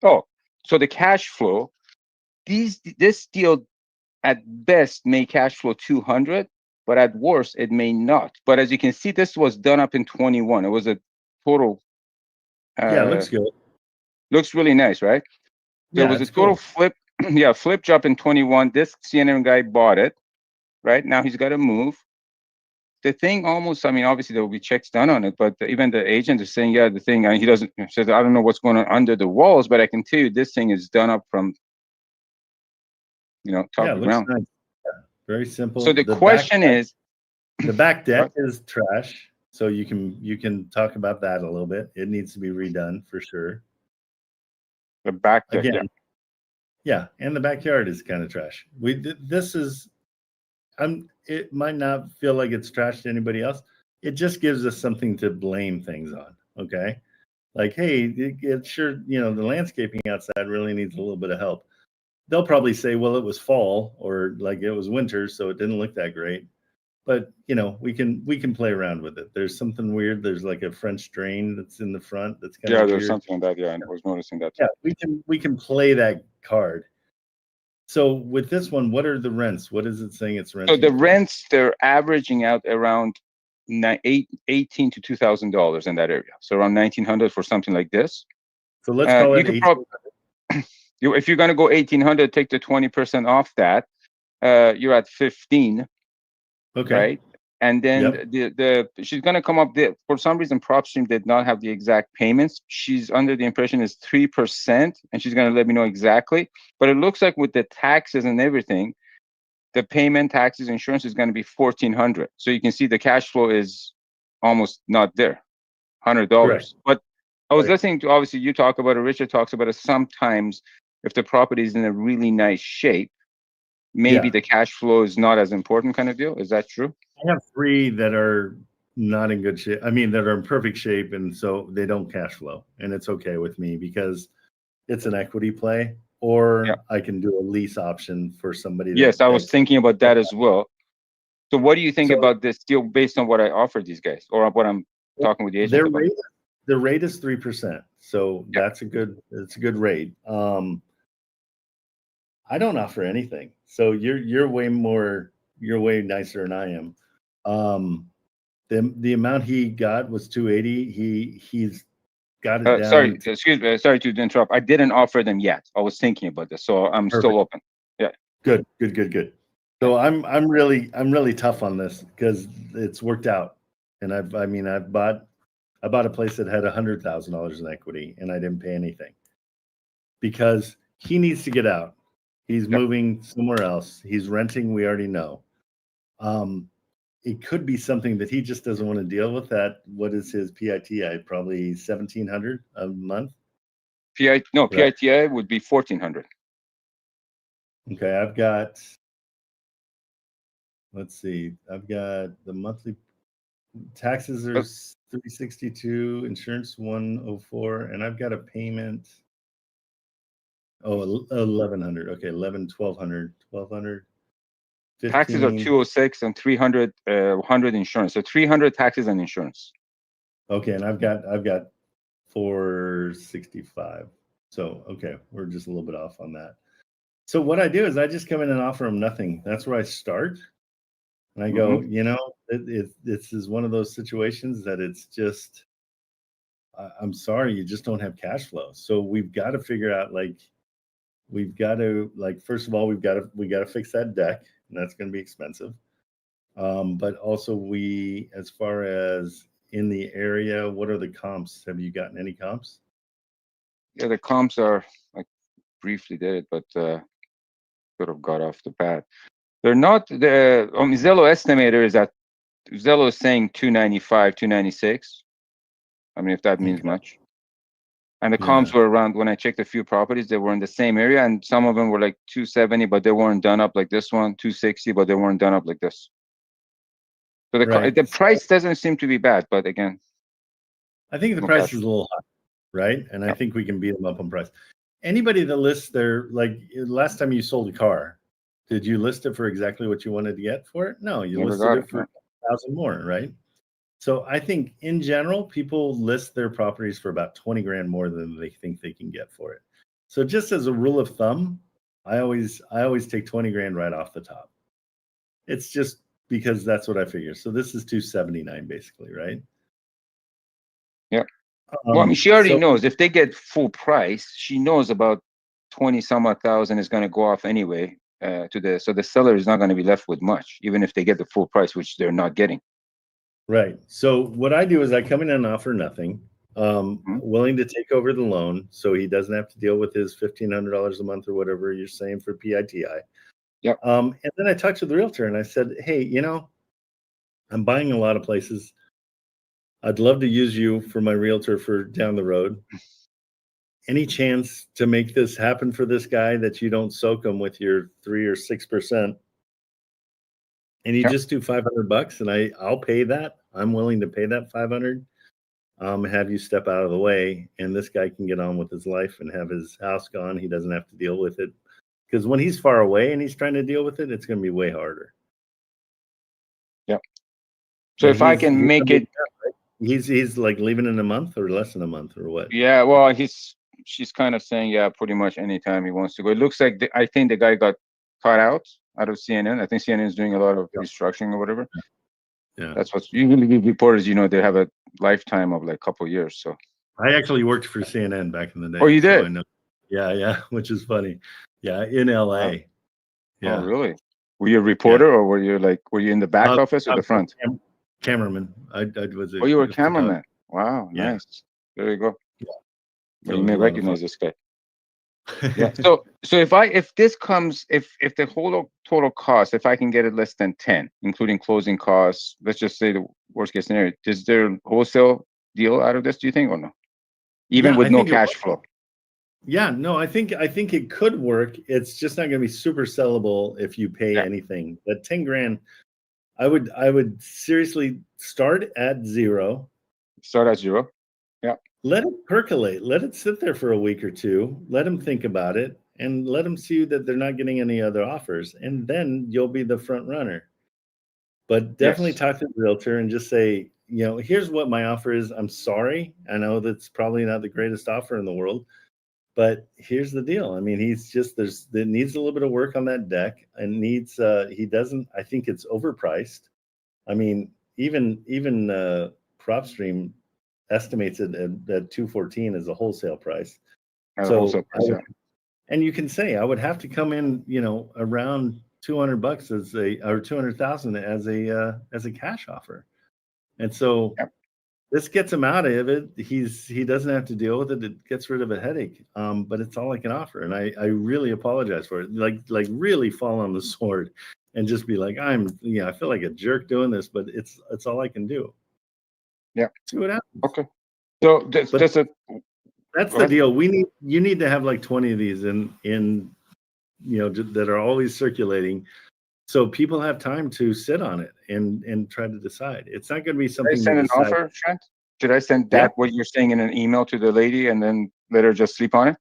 oh, so the cash flow. This deal at best may cash flow 200, but at worst it may not. But as you can see, this was done up in 21. It was a total. Yeah, it looks good. Looks really nice, right? So yeah, it was a total flip. Yeah, flip job in 21. This CNN guy bought it. Right now he's got to move. The thing almost, I mean, obviously there will be checks done on it, but even the agent is saying, yeah, the thing, and he doesn't, says, I don't know what's going on under the walls, but I can tell you this thing is done up from, top to ground. Nice. Yeah, very simple. So the question is, the back deck is trash. So you can talk about that a little bit. It needs to be redone for sure. The back deck, again, yeah, and the backyard is kind of trash. It might not feel like it's trash to anybody else. It just gives us something to blame things on. Okay. Like, hey, it sure, the landscaping outside really needs a little bit of help. They'll probably say, well, it was fall or like it was winter, so it didn't look that great. But we can play around with it. There's something weird. There's like a French drain that's in the front. That's kind of weird. There's something like that. Yeah, I was noticing that. Yeah, we can play that card. So with this one, what are the rents? What is it saying it's renting? So the rents, they're averaging out around $18 to $2,000 in that area. So around $1,900 for something like this. So let's call it $1,800. If you're going to go $1,800, take the 20% off that. You're at 15. Okay. Right. And then she's going to come up there. For some reason, PropStream did not have the exact payments. She's under the impression it's 3%, and she's going to let me know exactly. But it looks like with the taxes and everything, the payment, taxes, insurance is going to be $1,400. So you can see the cash flow is almost not there, $100. Correct. But I was listening to, obviously, you talk about it, Richard talks about it. Sometimes if the property is in a really nice shape, maybe the cash flow is not as important kind of deal. Is that true? I have 3 that are not in good shape. I mean, that are in perfect shape. And so they don't cash flow. And it's okay with me because it's an equity play, or I can do a lease option for somebody. Yes, I was thinking about that as well. So what do you think about this deal based on what I offered these guys or what I'm talking with the agent about? The rate is 3%. So it's a good rate. I don't offer anything. So you're way nicer than I am. The amount he got was 280. He's got it down. Sorry, excuse me. Sorry to interrupt. I didn't offer them yet. I was thinking about this, so I'm still open. Yeah. Good. So I'm really tough on this because it's worked out, and I bought a place that had $100,000 in equity, and I didn't pay anything because he needs to get out. He's moving somewhere else. He's renting. We already know. It could be something that he just doesn't want to deal with. That what is his PITI? Probably 1,700 a month. PITI would be 1,400. Okay, I've got. Let's see. I've got the monthly taxes are 362, insurance 104, and I've got a payment. Oh, 1,100. Okay, 1,200. 1,200. 15. Taxes are 206 and 300 100 insurance. So 300 taxes and insurance. Okay, and I've got 465. So okay, we're just a little bit off on that. So what I do is I just come in and offer him nothing. That's where I start. And I go, you know, this is one of those situations that it's just, I'm sorry, you just don't have cash flow. So we've got to figure out, like, we've got to, like, first of all, we got to fix that deck, and that's going to be expensive. But also as far as in the area, what are the comps? Have you gotten any comps? Yeah, the comps are, I briefly did it, but sort of got off the bat. They're not the Zillow estimator is at Zillow is saying 295, 296. I mean, if that means much. And the comps were around, when I checked a few properties, they were in the same area, and some of them were like 270, but they weren't done up like this one, 260, but they weren't done up like this. So the price doesn't seem to be bad, but again, I think the price is a little high, right? And I think we can beat them up on price. Anybody that lists their, like last time you sold a car, did you list it for exactly what you wanted to get for it? No, you listed it for 1,000 more, right? So I think in general, people list their properties for about 20 grand more than they think they can get for it. So just as a rule of thumb, I always take 20 grand right off the top. It's just because that's what I figure. So this is 279 basically, right? Yeah. Well, I mean, she already knows if they get full price, she knows about 20 some odd thousand is going to go off anyway. So the seller is not going to be left with much, even if they get the full price, which they're not getting. Right. So what I do is I come in and offer nothing, willing to take over the loan, so he doesn't have to deal with his $1,500 a month or whatever you're saying for PITI. Yep. And then I talked to the realtor and I said, hey, you know, I'm buying a lot of places. I'd love to use you for my realtor for down the road. Any chance to make this happen for this guy that you don't soak him with your 3 or 6%? And you just do $500 and I'll pay that. I'm willing to pay that 500. Have you step out of the way, and this guy can get on with his life and have his house gone. He doesn't have to deal with it, because when he's far away and he's trying to deal with it, it's going to be way harder. Yep. So if I can make it, he's like leaving in a month or less than a month or what? Yeah. Well, she's kind of saying, yeah, pretty much anytime he wants to go. It looks like I think the guy got caught out of CNN. I think CNN is doing a lot of restructuring or whatever. Yeah. That's what's usually reporters, you know, they have a lifetime of like a couple of years. So I actually worked for CNN back in the day. Oh, you did? So I know. Yeah, which is funny. Yeah, in LA. Wow. Yeah. Oh, really? Were you a reporter or were you in the back office or the front? Cameraman. I was you were a cameraman. Wow, nice. There you go. Yeah. Well, you may recognize this guy. Yeah. So if this comes, if the whole total cost, if I can get it less than 10, including closing costs, let's just say the worst case scenario, is there a wholesale deal out of this, do you think, or no? Even with no cash flow? Yeah, no, I think it could work. It's just not going to be super sellable if you pay anything. But 10 grand, I would seriously start at zero. Start at zero. Yeah. Let it percolate. Let it sit there for a week or two. Let them think about it, and let them see that they're not getting any other offers. And then you'll be the front runner. But definitely talk to the realtor and just say, you know, here's what my offer is. I'm sorry. I know that's probably not the greatest offer in the world, but here's the deal. I mean, he's just, there needs a little bit of work on that deck, and needs, I think it's overpriced. I mean, even PropStream estimates it at 214 as a wholesale price. And you can say, I would have to come in, you know, around $200 or 200,000 as a cash offer. And so this gets him out of it. He doesn't have to deal with it. It gets rid of a headache. But it's all I can offer, and I really apologize for it. Like really fall on the sword and just be like, I feel like a jerk doing this, but it's all I can do. Yeah. See what happens. Okay. So that's the deal. You need to have like 20 of these in that are always circulating, so people have time to sit on it and try to decide. It's not going to be something. Should I send an offer, Trent? Should I send that what you're saying in an email to the lady and then let her just sleep on it?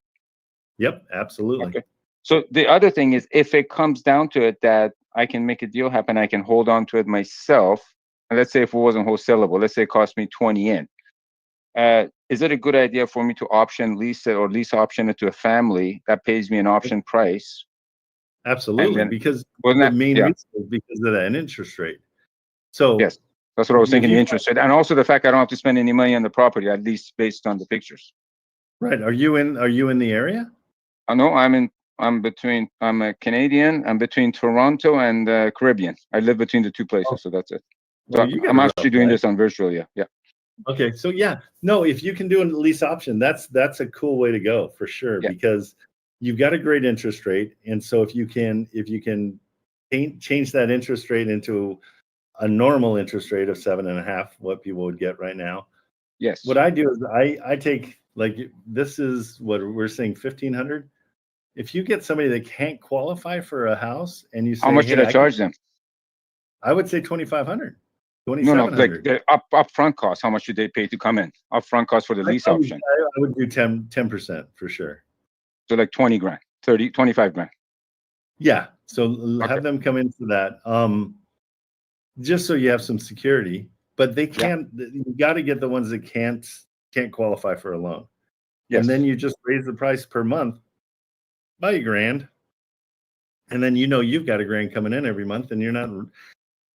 Yep, absolutely. Okay. So the other thing is, if it comes down to it that I can make a deal happen, I can hold on to it myself. And let's say if it wasn't wholesalable, let's say it cost me 20 in. Is it a good idea for me to lease it or lease option it to a family that pays me an option price? Absolutely, because the main reason is because of that interest rate. So yes, that's what I was thinking, the interest rate, and also the fact I don't have to spend any money on the property, at least based on the pictures. Right. Are you in the area? No, I'm a Canadian. I'm between Toronto and Caribbean. I live between the two places, so that's it. So I'm actually doing this on virtual, yeah. Okay, so no, if you can do a lease option, that's a cool way to go for sure, because you've got a great interest rate, and so if you can change that interest rate into a normal interest rate of 7.5%, what people would get right now. Yes. What I do is I take, like, this is what we're saying, 1,500. If you get somebody that can't qualify for a house and you say, how much should I charge them? I would say 2,500. No, like the upfront cost. How much should they pay to come in? Upfront cost for the lease option. I would do 10% for sure. So like 20 grand, 30, 25 grand. Yeah. So have them come into that. Just so you have some security, but they can't. You got to get the ones that can't qualify for a loan. Yes. And then you just raise the price per month by $1,000, and then you've got $1,000 coming in every month, and you're not.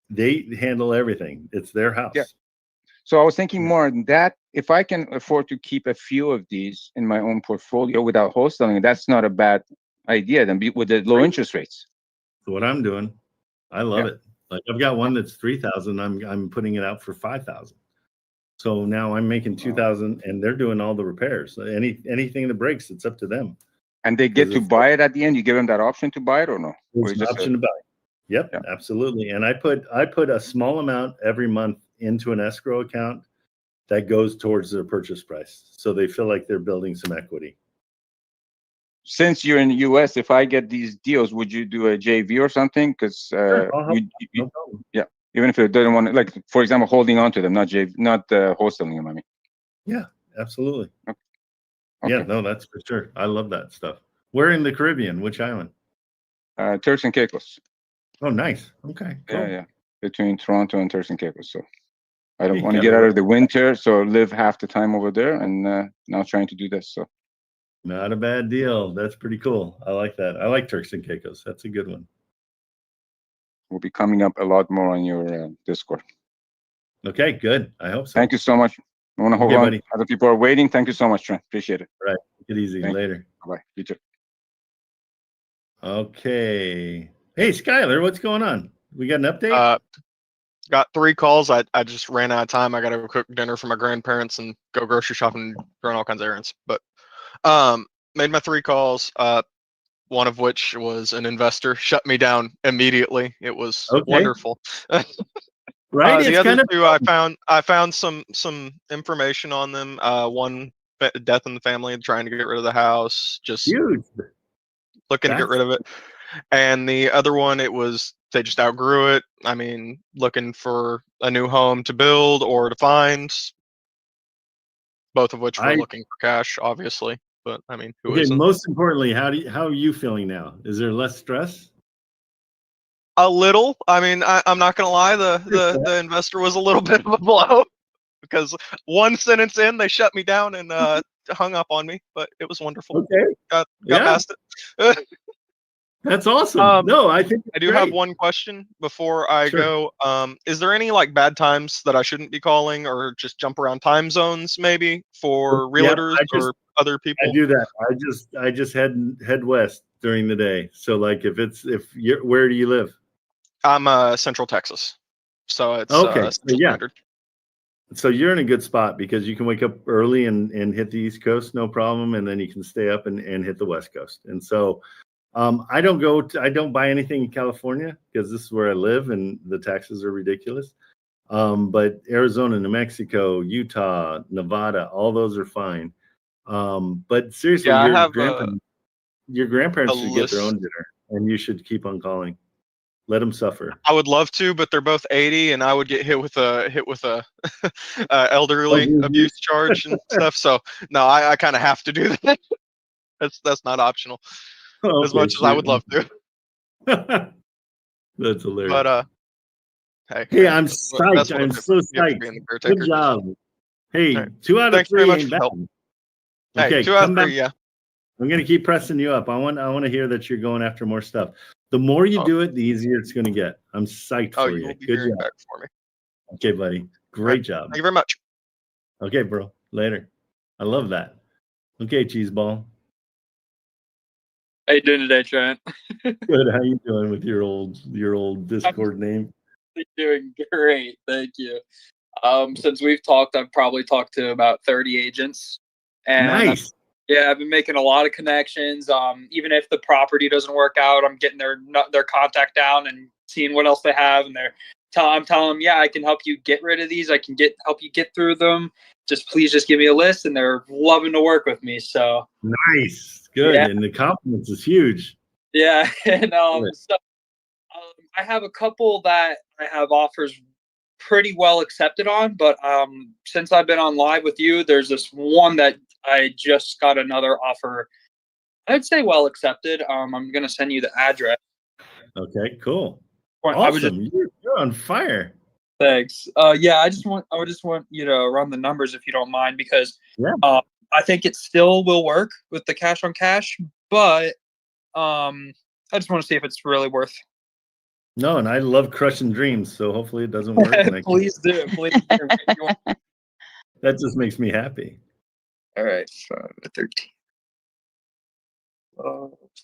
They handle everything. It's their house. Yeah. So I was thinking more than that. If I can afford to keep a few of these in my own portfolio without wholesaling, that's not a bad idea. Then with the low interest rates. So what I'm doing, I love it. Like I've got one that's 3,000. I'm putting it out for 5,000. So now I'm making 2,000, and they're doing all the repairs. Anything that breaks, it's up to them. And they get to buy it at the end. You give them that option to buy it or no? There's an option to buy it. Yep, absolutely. And I put a small amount every month into an escrow account that goes towards their purchase price, so they feel like they're building some equity. Since you're in the U.S., if I get these deals, would you do a JV or something? Because no problem. Yeah, even if it doesn't want to, like, for example, holding on to them, not wholesaling them. I mean. Yeah, absolutely. Okay. Yeah, no, that's for sure. I love that stuff. Where in the Caribbean? Which island? Turks and Caicos. Oh, nice. Okay. Cool. Yeah. Between Toronto and Turks and Caicos. So I don't want to get out of the winter, so live half the time over there, and now trying to do this. So not a bad deal. That's pretty cool. I like that. I like Turks and Caicos. That's a good one. We'll be coming up a lot more on your Discord. Okay, good. I hope so. Thank you so much. I want to hold on. Buddy. Other people are waiting. Thank you so much, Trent. Appreciate it. All right. Take it easy. Later. Bye. You too. Okay. Hey, Skylar, what's going on? We got an update? Got 3 calls. I just ran out of time. I got to cook dinner for my grandparents and go grocery shopping and run all kinds of errands. But made my 3 calls. One of which was an investor shut me down immediately. It was wonderful. Right. The other 2, I found some information on them. One, death in the family, trying to get rid of the house. Just huge. Looking to get rid of it. And the other one, it was they just outgrew it. I mean, looking for a new home to build or to find. Both of which were looking for cash, obviously. But I mean, who isn't? Most importantly, how are you feeling now? Is there less stress? A little. I mean, I'm not gonna lie. The investor was a little bit of a blow because one sentence in, they shut me down and hung up on me. But it was wonderful. Okay. Got past it. That's awesome. No, I think I do have one question before I go. Is there any like bad times that I shouldn't be calling, or just jump around time zones maybe for realtors or other people? I do that. I just head west during the day. So like where do you live? I'm Central Texas, so it's okay. Standard. So you're in a good spot because you can wake up early and hit the East Coast, no problem. And then you can stay up and hit the West Coast. And so I don't buy anything in California because this is where I live and the taxes are ridiculous. But Arizona, New Mexico, Utah, Nevada, all those are fine. But seriously, Yeah, I your have grandparents a should get their list. own dinner, and you should keep on calling. Let them suffer. I would love to, but they're both 80, and I would get hit with a elderly abuse charge and stuff. So no, I kind of have to do that. That's not optional. Okay, as much as I would love to. That's hilarious. But hey, I'm psyched. I'm so psyched. Good job. Hey, right. 2 out of 3 ain't bad. Okay, hey, 2 out of 3, yeah. I'm gonna keep pressing you up. I want to hear that you're going after more stuff. The more you do it, the easier it's gonna get. I'm psyched for you. Good job. Back for me. Okay, buddy. Great job. Thank you very much. Okay, bro. Later. I love that. Okay, cheeseball. How you doing today, Trent? Good. How you doing with your old Discord name? Doing great, thank you. Since we've talked, I've probably talked to about 30 agents. And nice. I've been making a lot of connections. Even if the property doesn't work out, I'm getting their contact down and seeing what else they have, and I'm telling them, yeah, I can help you get rid of these. I can help you get through them. Please give me a list, and they're loving to work with me. So nice, good, yeah. And the confidence is huge. Yeah, and I have a couple that I have offers pretty well accepted on, but since I've been on live with you, there's this one that I just got another offer. I'd say well accepted. I'm gonna send you the address. Okay, cool. Awesome. You're on fire. Thanks. I just want you to run the numbers if you don't mind, because I think it still will work with the cash on cash, but I just want to see if it's really worth. No, and I love crushing dreams, so hopefully it doesn't work. Please do. Please do. That just makes me happy. All right, 13.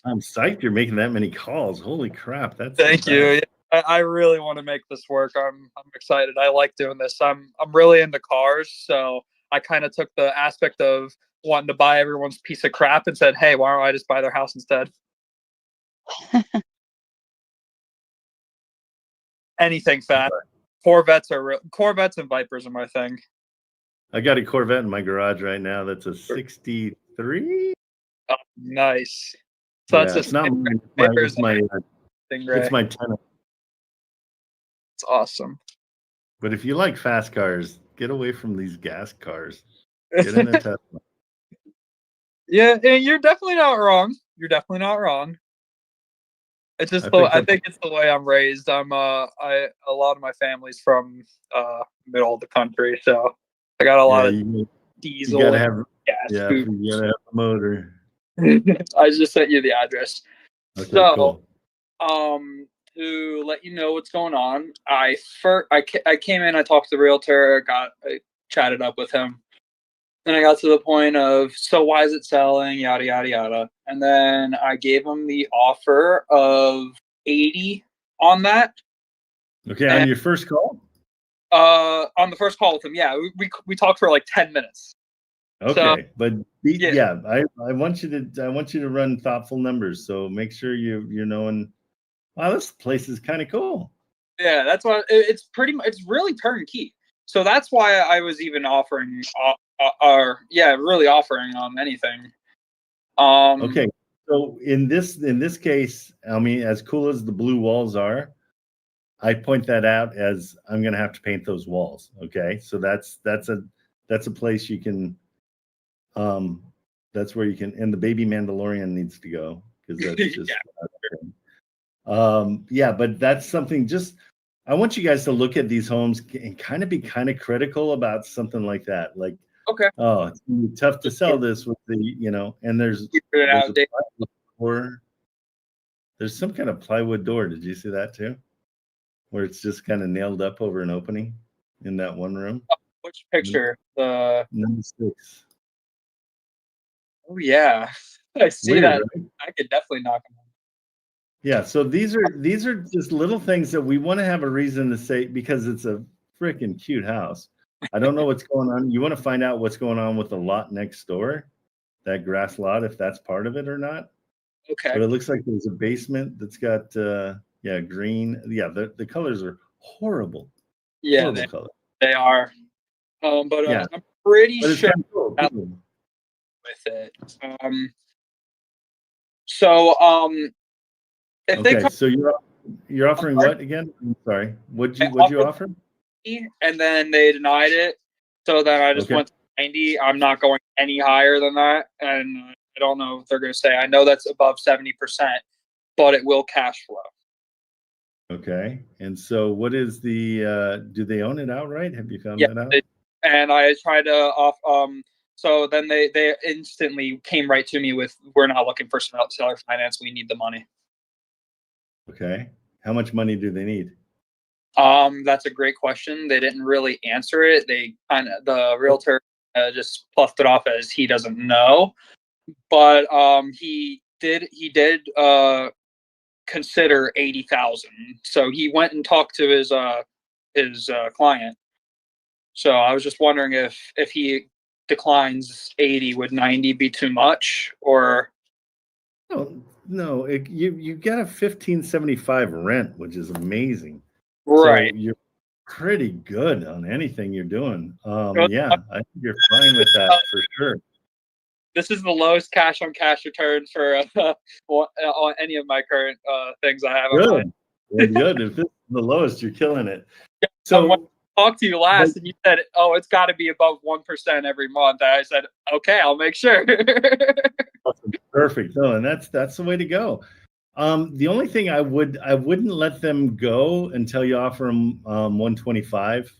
I'm psyched you're making that many calls. Holy crap! Thank you. I really want to make this work. I'm excited. I like doing this. I'm really into cars, so I kind of took the aspect of wanting to buy everyone's piece of crap and said, hey, why don't I just buy their house instead? Anything fast. Corvettes and Vipers are my thing. I got a Corvette in my garage right now. That's a 63. Oh, nice. So that's it's not mine. It's my tenant. It's awesome. But if you like fast cars, get away from these gas cars. Get in a Tesla. Yeah, and you're definitely not wrong. It's just I think it's the way I'm raised. A lot of my family's from middle of the country, so I got a lot of diesel. You gotta have gas. Yeah, you gotta have a motor. I just sent you the address. Okay, so, cool. To let you know what's going on, I came in, I talked to the realtor, I chatted up with him. Then I got to the point of, so why is it selling? Yada, yada, yada. And then I gave him the offer of 80 on that. Okay, on your first call? On the first call with him, yeah. We talked for like 10 minutes. Okay, so, but I want you to run thoughtful numbers. So make sure you're knowing, wow, this place is kind of cool. Yeah, that's why it's really turnkey. So that's why I was even offering really offering on anything. Okay, so in this case, I mean, as cool as the blue walls are, I point that out as I'm going to have to paint those walls. Okay, so that's a place you can, that's where you can, and the baby Mandalorian needs to go because that's just but that's something. Just I want you guys to look at these homes and kind of be critical about something like that. Like, okay, oh, it's gonna be tough to sell this with the, and there's some kind of plywood door. Did you see that too? Where it's just kind of nailed up over an opening in that one room. Which picture? The number 6. Oh yeah, I see weird, that. Right? I could definitely knock them on. Yeah, so these are just little things that we want to have a reason to say because it's a freaking cute house. I don't know what's going on. You want to find out what's going on with the lot next door, that grass lot, if that's part of it or not. Okay. But it looks like there's a basement that's got green. Yeah, the colors are horrible. Yeah, horrible color. they are. But Yeah. I'm pretty But it's sure kind of cool. with it. So if Okay, they come so you're offering sorry? what again? I'm sorry. What'd They you offer? me, and then they denied it, so then I just Okay. went to 90. I'm not going any higher than that, and I don't know if they're going to say. I know that's above 70%, but it will cash flow. Okay. And so what is the do they own it outright? Have you found Yeah, that out? and I tried to off. So then they instantly came right to me with, "We're not looking for seller finance. We need the money." Okay. How much money do they need? That's a great question. They didn't really answer it. They the realtor just plucked it off as he doesn't know. But he did consider 80,000. So he went and talked to his client. So I was just wondering if he declines 80, would 90 be too much, or? No. You get a 1575 rent, which is amazing. Right. So you're pretty good on anything you're doing. Good. Yeah, I think you're fine with that for sure. This is the lowest cash on cash return for on any of my current things I have. Good. Good. If this is the lowest, you're killing it. So when I talked to you last, and you said, "Oh, it's got to be above 1% every month." I said, "Okay, I'll make sure." Perfect. No, and that's the way to go. The only thing I wouldn't let them go until you offer them 125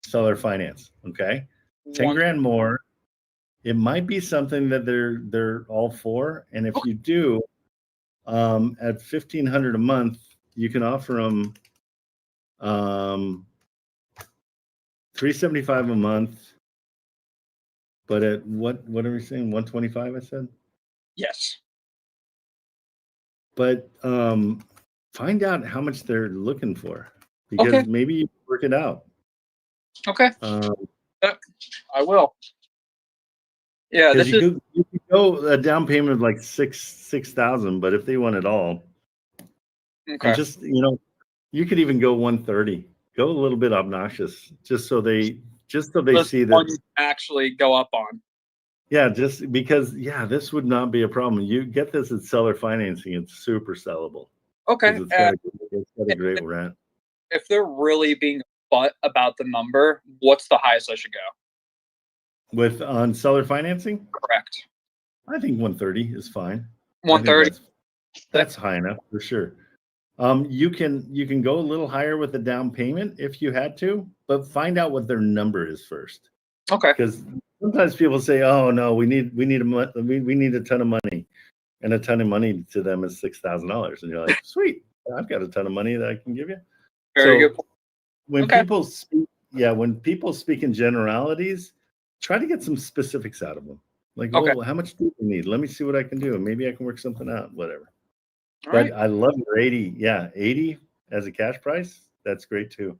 seller finance. Okay, 10 grand more. It might be something that they're all for, and if you do, at $1,500 a month, you can offer them $375 a month. But at what are we saying? 125, I said? Yes. But find out how much they're looking for, because maybe you can work it out. Okay. I will. Yeah, this you could go a down payment of like 6,000, but if they want it all, and just you could even go 130. Go a little bit obnoxious, just so they see that you actually go up on. Yeah, just because this would not be a problem. You get this at seller financing; it's super sellable. Okay, it's got a great rent. If they're really being butt about the number, what's the highest I should go? With on seller financing? Correct. I think 130 is fine. 130. That's high enough for sure. You can go a little higher with the down payment if you had to, but find out what their number is first. Okay. Because sometimes people say, "Oh no, we need a ton of money," and a ton of money to them is $6,000, and you're like, "Sweet, I've got a ton of money that I can give you." Very good. When people speak in generalities, try to get some specifics out of them. Like, well, how much do you need? Let me see what I can do. Maybe I can work something out, whatever. But I love your 80. Yeah, 80 as a cash price. That's great too.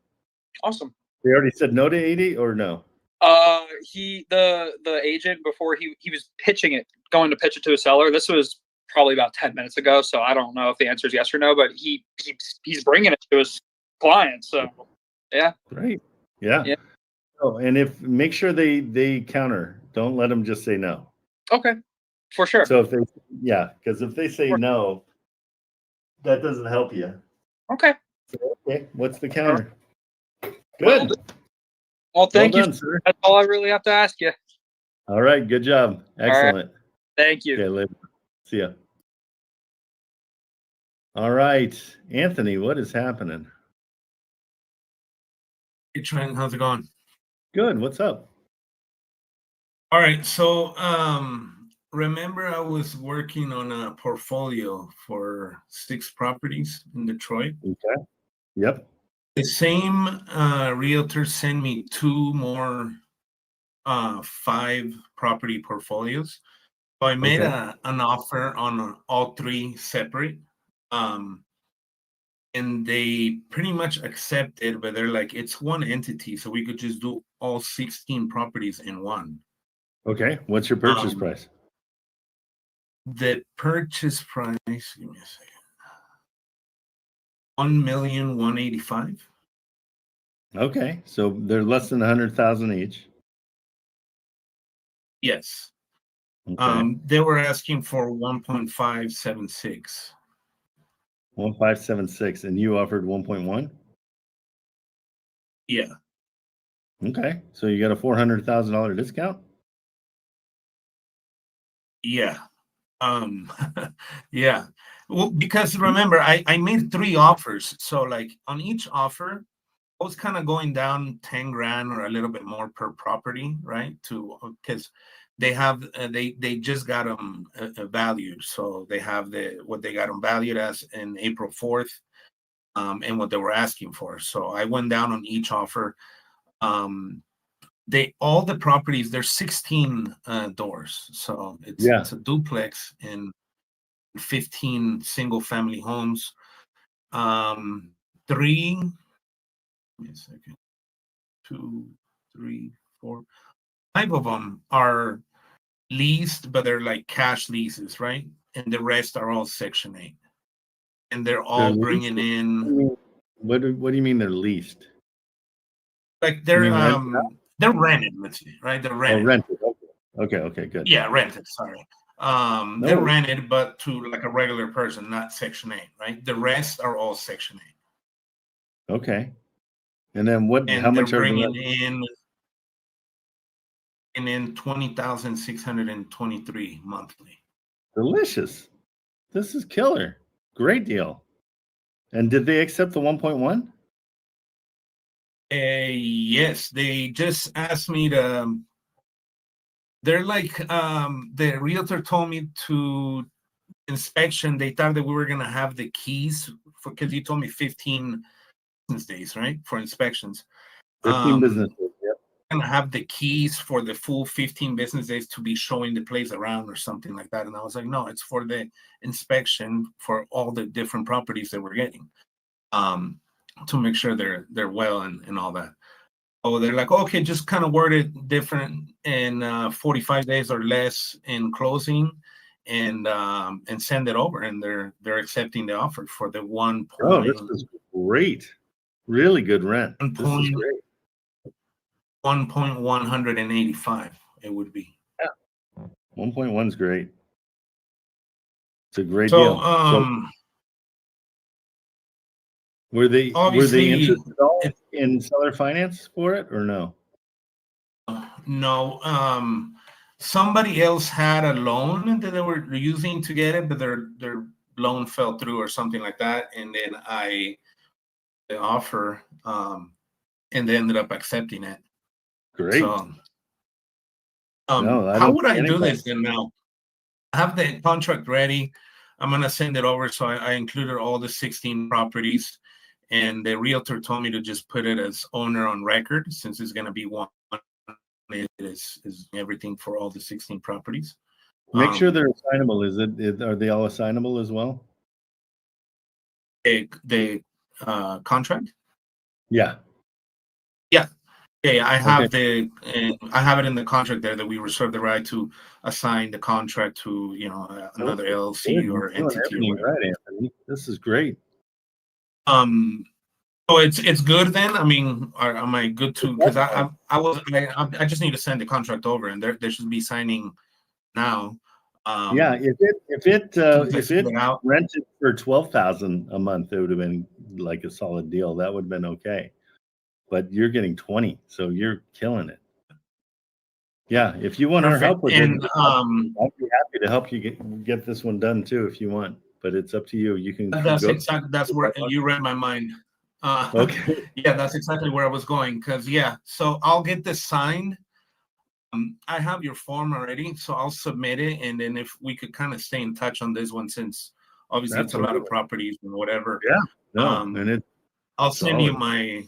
Awesome. They already said no to 80 or no? The agent, before he was going to pitch it to a seller. This was probably about 10 minutes ago, so I don't know if the answer is yes or no, but he's bringing it to his client. So yeah. Great. Yeah. Oh, and make sure they counter. Don't let them just say no. Okay. For sure. So because if they say no, that doesn't help you. Okay. So, what's the counter? Good. Well, thank you, sir. That's all I really have to ask you. All right. Good job. Excellent. Thank you. Okay, later. See ya. All right. Anthony, what is happening? Hey, Trent, how's it going? Good. What's up? All right. So, remember I was working on a portfolio for 6 properties in Detroit. Okay. Yep. The same realtor sent me 2 more 5 property portfolios. So I made an offer on all 3 separate. And they pretty much accepted, but they're like, it's one entity, so we could just do all 16 properties in one. Okay. What's your purchase price? The purchase price, give me a second. 1,185,000. Okay, so they're less than 100,000 each. Yes. Okay. They were asking for 1.576. 1.576, and you offered 1.1. Yeah. Okay, so you got a $400,000 discount. Yeah. Yeah. Well, because remember, I made 3 offers. So like on each offer, I was kind of going down 10 grand or a little bit more per property, right? Because they have they just got them valued. So they have what they got them valued as in April 4th, and what they were asking for. So I went down on each offer. All the properties, there's 16 doors. So it's a duplex in 15 single family homes. 3, give me a second, 2, 3, 4, 5 of them are leased, but they're like cash leases, right? And the rest are all Section 8, and they're all bringing in. What do you mean they're leased? Like they're rented, let's say, right? They're rented. Oh, rented. Okay, good. Yeah, rented. Sorry. They're rented, but to like a regular person, not Section 8, right? The rest are all Section 8. Okay. And then and how much they're are bringing in 20,623 monthly. Delicious. This is killer. Great deal. And did they accept the 1.1? Yes, they just asked me to. They're like, the realtor told me to inspection. They thought that we were gonna have the keys because you told me 15 business days, right, for inspections. 15 business days. Yep. Gonna have the keys for the full 15 business days to be showing the place around or something like that. And I was like, no, it's for the inspection for all the different properties that we're getting, to make sure they're well and all that. Oh, they're like, okay, just kind of word it different in 45 days or less in closing, and send it over. And they're accepting the offer for the 1. Oh, this is great. Really good rent. This is great. 1.185 it would be. Yeah. 1.1 is great. It's a great So, deal. Were they interested at all in seller finance for it or no? No. Somebody else had a loan that they were using to get it, but their loan fell through or something like that. And then the offer, and they ended up accepting it. Great. So, how would I do this then now? I have the contract ready. I'm gonna send it over. So I included all the 16 properties. And the realtor told me to just put it as owner on record, since it's going to be one. It is everything for all the 16 properties. Make sure they're assignable. Are they all assignable as well? The contract? Yeah. Yeah. Okay. I have I have it in the contract there that we reserve the right to assign the contract to another LLC or entity. Right, Anthony. This is great. So it's good then. I mean, am I good to? Because I just need to send the contract over, and they should be signing now. Yeah, if it rented for $12,000 a month, it would have been like a solid deal. That would have been okay. But you're getting 20, so you're killing it. Yeah, if you want our help with it, I'd be happy to help you get this one done too if you want. But it's up to you. You can. That's where you read my mind. Okay. Yeah, that's exactly where I was going. So I'll get this signed. I have your form already, so I'll submit it, and then if we could kind of stay in touch on this one, since obviously it's a lot of properties and whatever. Yeah. No, and I'll send you my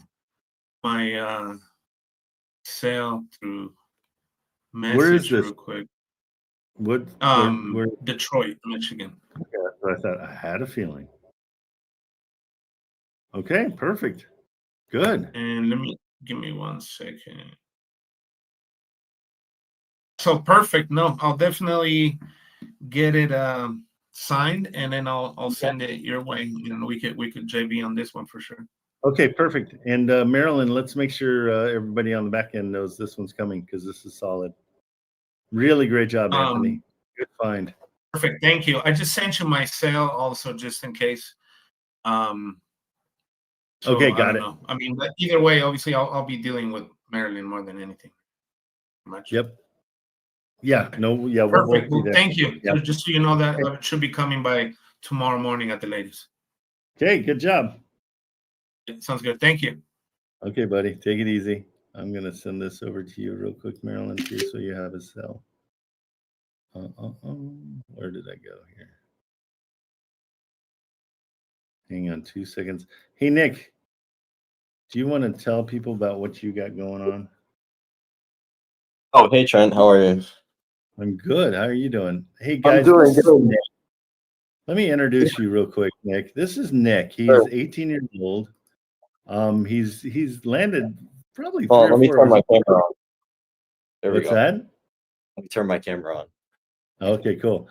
sale through message. Where is this? Real quick. What? Where? Detroit, Michigan. Okay, that's what I thought. I had a feeling. Okay, perfect. Good. And give me 1 second. So perfect. No, I'll definitely get it signed, and then I'll send it your way. You know, we could JV on this one for sure. Okay, perfect. And Marilyn, let's make sure everybody on the back end knows this one's coming, because this is solid. Really great job, Anthony. Good find. Perfect. Thank you. I just sent you my cell also, just in case. So okay, got I don't know. I mean, but either way, obviously, I'll be dealing with Marilyn more than anything. Much. Yep. Yeah. No. Yeah. Perfect. Well, thank you. Yep. So just so you know that it should be coming by tomorrow morning at the latest. Okay. Good job. It sounds good. Thank you. Okay, buddy. Take it easy. I'm gonna send this over to you real quick, Marilyn, too, so you have his cell. Where did I go here? Hang on 2 seconds. Hey, Nick, do you want to tell people about what you got going on? Oh, hey, Trent. How are you? I'm good. How are you doing? Hey, guys. I'm doing good. Let me introduce you real quick, Nick. This is Nick. He's 18 years old. He's landed probably 3 or 4. Let me turn my camera on. There we go. What's that? Let me turn my camera on. Okay, cool.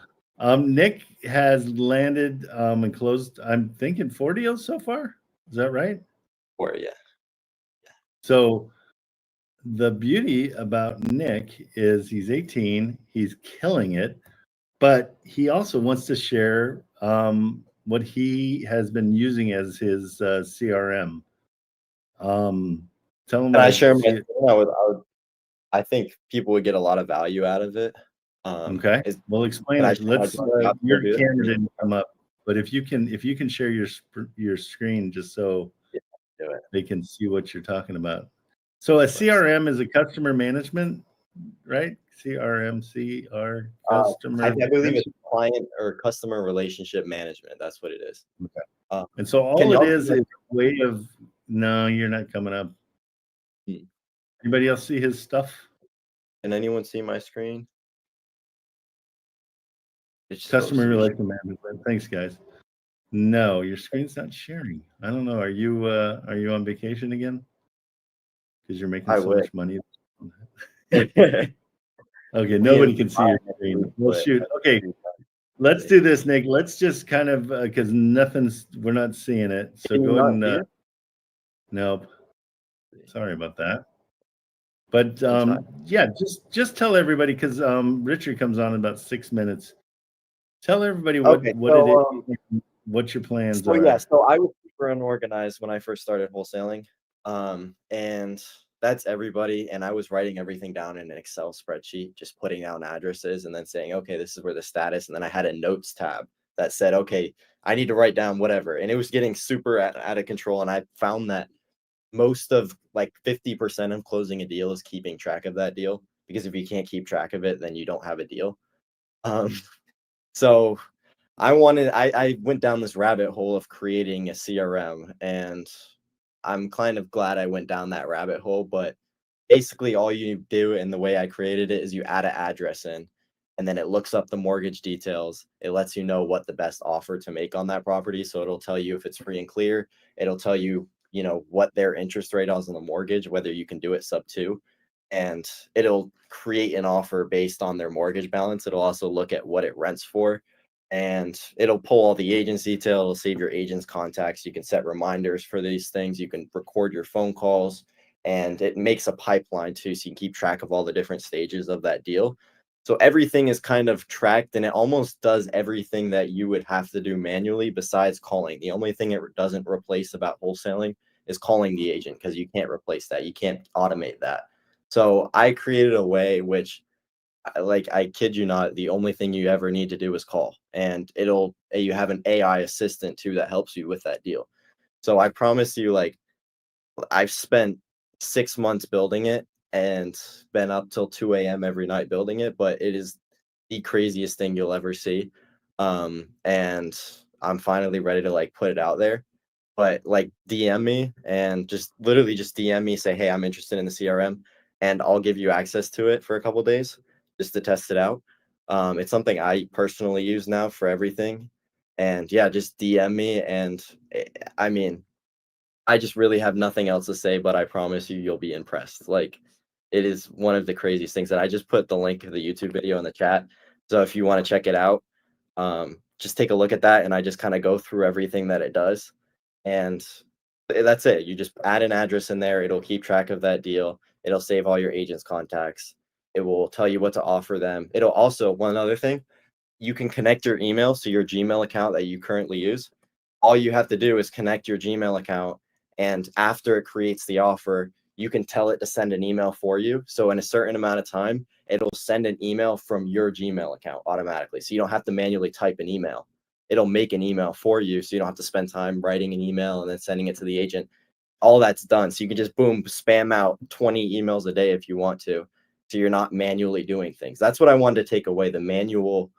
Nick has landed and closed, I'm thinking 4 deals so far. Is that right? 4, yeah. So the beauty about Nick is he's 18, he's killing it, but he also wants to share what he has been using as his CRM. Tell him. Can I share my? I think people would get a lot of value out of it. Okay. Well, explain it. Let's. Your camera didn't come up, but if you can share your screen just so they can see what you're talking about. So a CRM is a customer management, right? CRM, customer. I believe it's client or customer relationship management. That's what it is. Okay. And so all it is a way of. No, you're not coming up. Anybody else see his stuff? Can anyone see my screen? Customer relationship management. Thanks, guys. No, your screen's not sharing. I don't know. Are you on vacation again? Because you're making so much money. Okay, nobody can see your screen. Well, shoot. Okay, let's do this, Nick. Let's just kind of because we're not seeing it. So go ahead and. Nope. Sorry about that. But yeah, just tell everybody, because Richard comes on in about 6 minutes. Tell everybody what it is, what your plans are. Yeah, so I was super unorganized when I first started wholesaling, and that's everybody. And I was writing everything down in an Excel spreadsheet, just putting down addresses and then saying, okay, this is where the status. And then I had a notes tab that said, okay, I need to write down whatever. And it was getting super out of control. And I found that most of like 50% of closing a deal is keeping track of that deal, because if you can't keep track of it, then you don't have a deal. So I went down this rabbit hole of creating a CRM, and I'm kind of glad I went down that rabbit hole. But basically all you do, and the way I created it, is you add an address in, and then it looks up the mortgage details. It lets you know what the best offer to make on that property. So it'll tell you if it's free and clear. It'll tell you, what their interest rate is on the mortgage, whether you can do it sub 2. And it'll create an offer based on their mortgage balance. It'll also look at what it rents for, and it'll pull all the agent's detail. It'll save your agent's contacts. You can set reminders for these things. You can record your phone calls, and it makes a pipeline too, so you can keep track of all the different stages of that deal. So everything is kind of tracked, and it almost does everything that you would have to do manually besides calling. The only thing it doesn't replace about wholesaling is calling the agent, because you can't replace that. You can't automate that. So I created a way which, I kid you not, the only thing you ever need to do is call, and you have an AI assistant too that helps you with that deal. So I promise you, I've spent 6 months building it and been up till 2 a.m. every night building it, but it is the craziest thing you'll ever see. And I'm finally ready to put it out there. But DM me, and just literally just DM me, say, hey, I'm interested in the CRM, and I'll give you access to it for a couple of days just to test it out. It's something I personally use now for everything. And yeah, just DM me. And I mean, I just really have nothing else to say, but I promise you'll be impressed. it is one of the craziest things. And I just put the link of the YouTube video in the chat. So if you want to check it out, just take a look at that. And I just kind of go through everything that it does. And that's it. You just add an address in there. It'll keep track of that deal. It'll save all your agent's contacts. It will tell you what to offer them. It'll also, one other thing, you can connect your emails to your Gmail account that you currently use. All you have to do is connect your Gmail account. And after it creates the offer, you can tell it to send an email for you. So in a certain amount of time, it'll send an email from your Gmail account automatically. So you don't have to manually type an email. It'll make an email for you. So you don't have to spend time writing an email and then sending it to the agent. All that's done. So you can just boom, spam out 20 emails a day if you want to. So you're not manually doing things. That's what I wanted to take away, the manual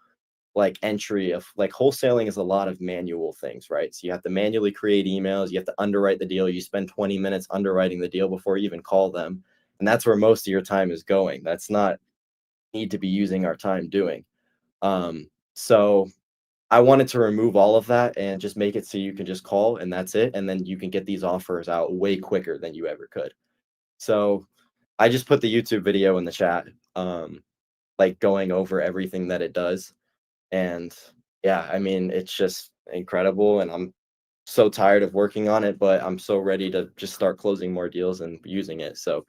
like entry of like wholesaling is a lot of manual things, right? So you have to manually create emails, you have to underwrite the deal, you spend 20 minutes underwriting the deal before you even call them. And that's where most of your time is going. That's not need to be using our time doing. So I wanted to remove all of that and just make it so you can just call and that's it. And then you can get these offers out way quicker than you ever could. So I just put the YouTube video in the chat, like going over everything that it does. And yeah, I mean, it's just incredible. And I'm so tired of working on it, but I'm so ready to just start closing more deals and using it. So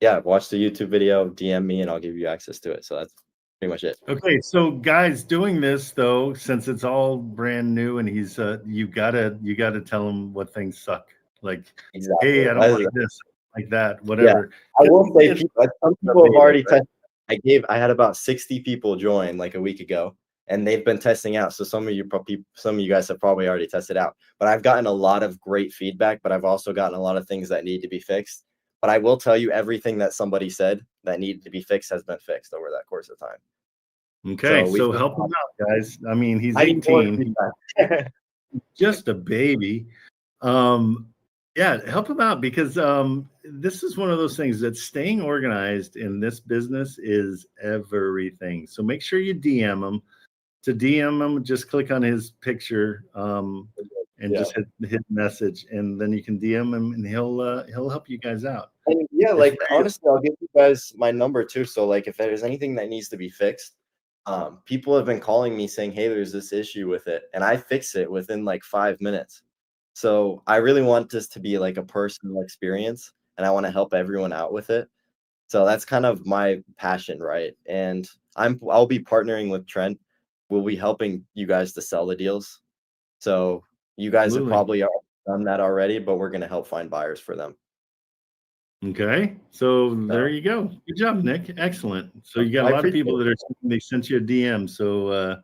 yeah, watch the YouTube video, DM me, and I'll give you access to it. So that's pretty much it. Okay, so guys, doing this though, since it's all brand new, and he's you gotta tell him what things suck. Like, exactly. Hey, I don't like this, like that, whatever. Yeah. I will say, some people have already tested. I had about 60 people join like a week ago, and they've been testing out. So some of you guys have probably already tested out. But I've gotten a lot of great feedback. But I've also gotten a lot of things that need to be fixed. But I will tell you, everything that somebody said that needed to be fixed has been fixed over that course of time. Okay, so help him out, guys. I mean, he's 18, just a baby. Yeah, help him out because this is one of those things that staying organized in this business is everything. So make sure you DM him. To DM him, just click on his picture and just hit message, and then you can DM him, and he'll help you guys out. And yeah, like honestly, I'll give you guys my number too. So like, if there's anything that needs to be fixed, people have been calling me saying, "Hey, there's this issue with it," and I fix it within like 5 minutes. So I really want this to be like a personal experience, and I want to help everyone out with it. So that's kind of my passion, right? And I'll be partnering with Trent. We'll be helping you guys to sell the deals. So you guys have probably done that already, but we're going to help find buyers for them. Okay, so there you go. Good job, Nick. Excellent. So you got a lot of people that are they sent you a DM. So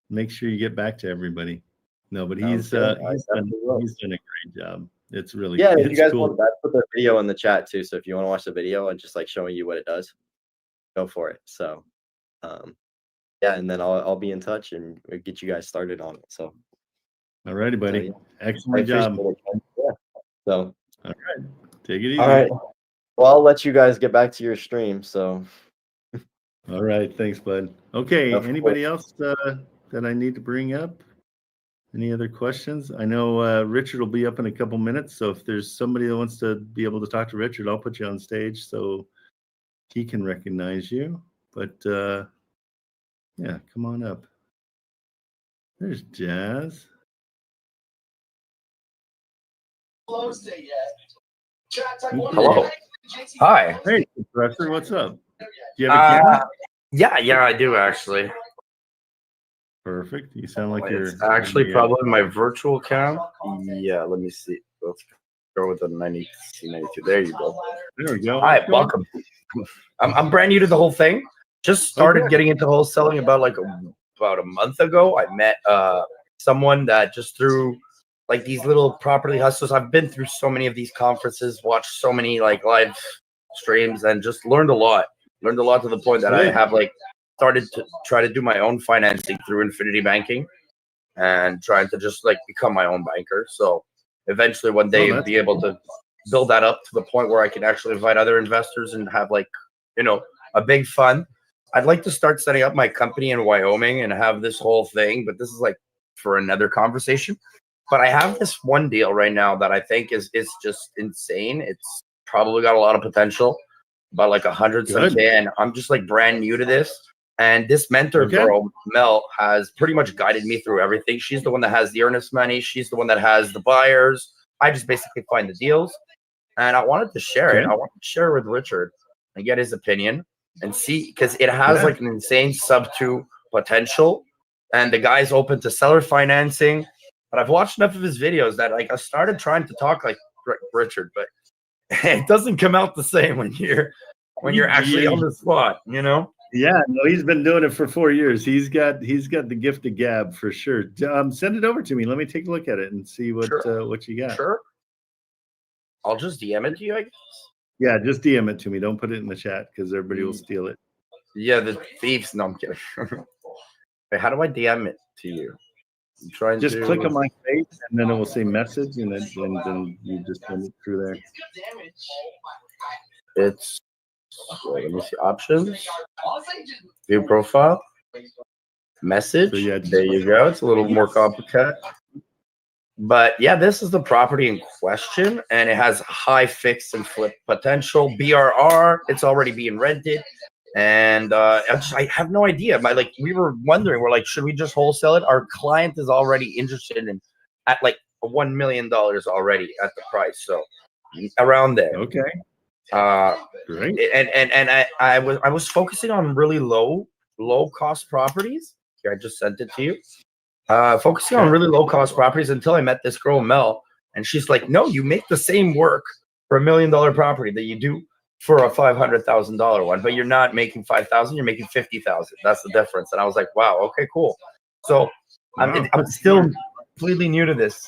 make sure you get back to everybody. No, but he's done a great job. It's really if you guys want that, put the video in the chat too. So if you want to watch the video and just like showing you what it does, go for it. So yeah, and then I'll be in touch and get you guys started on it. So all righty, buddy. Excellent job. Yeah. So all right, take it easy. All right. Well, I'll let you guys get back to your stream. So all right, thanks, bud. Okay, anybody else that I need to bring up? Any other questions? I know Richard will be up in a couple minutes, so if there's somebody that wants to be able to talk to Richard, I'll put you on stage so he can recognize you. But yeah, come on up. There's Jazz. Hello. Hi. Hey, Professor, what's up? Do you have a camera? Yeah, I do actually. Perfect. You sound like you're actually probably my virtual cam. Yeah, let me see. Let's go with the 92. There you go. There we go. Hi, welcome. I'm brand new to the whole thing. Just started getting into wholesaling about a month ago. I met someone that just through like these little property hustles. I've been through so many of these conferences, watched so many like live streams, and just learned a lot. Learned a lot to the point that I have like started to try to do my own financing through Infinity Banking and trying to just like become my own banker. So eventually one day be able to build that up to the point where I can actually invite other investors and have like, you know, a big fund. I'd like to start setting up my company in Wyoming and have this whole thing, but this is like for another conversation. But I have this one deal right now that I think is just insane. It's probably got a lot of potential. about like 100 some K, and I'm just like brand new to this. And this mentor girl, Mel, has pretty much guided me through everything. She's the one that has the earnest money. She's the one that has the buyers. I just basically find the deals. And I wanted to share it. I wanted to share it with Richard and get his opinion and see, because it has like an insane sub-2 potential. And the guy's open to seller financing. But I've watched enough of his videos that like I started trying to talk like Richard, but it doesn't come out the same when you're actually on the spot, you know? Yeah, no, he's been doing it for 4 years. He's got the gift of gab for sure. Send it over to me. Let me take a look at it and see what you got. Sure. I'll just DM it to you, I guess. Yeah, just DM it to me. Don't put it in the chat because everybody will steal it. Yeah, the thieves. No, I'm kidding. Wait, how do I DM it to you? I'm trying just to click on my face and then it will say message, and then you just send it through there. It's let me see options. View profile. Message. So yeah, there you go. It's a little more complicated. But yeah, this is the property in question, and it has high fix and flip potential. BRR, it's already being rented, and I have no idea. We were wondering, we're like, should we just wholesale it? Our client is already interested in at like $1 million already at the price, so around there. Okay. Great. And I was focusing on really low cost properties. Here, I just sent it to you. Focusing on really low cost properties until I met this girl Mel, and she's like, no, you make the same work for $1 million property that you do for a $500,000 one, but you're not making 5,000, you're making 50,000. That's the difference. And I was like, wow, okay, cool. So I'm still completely new to this,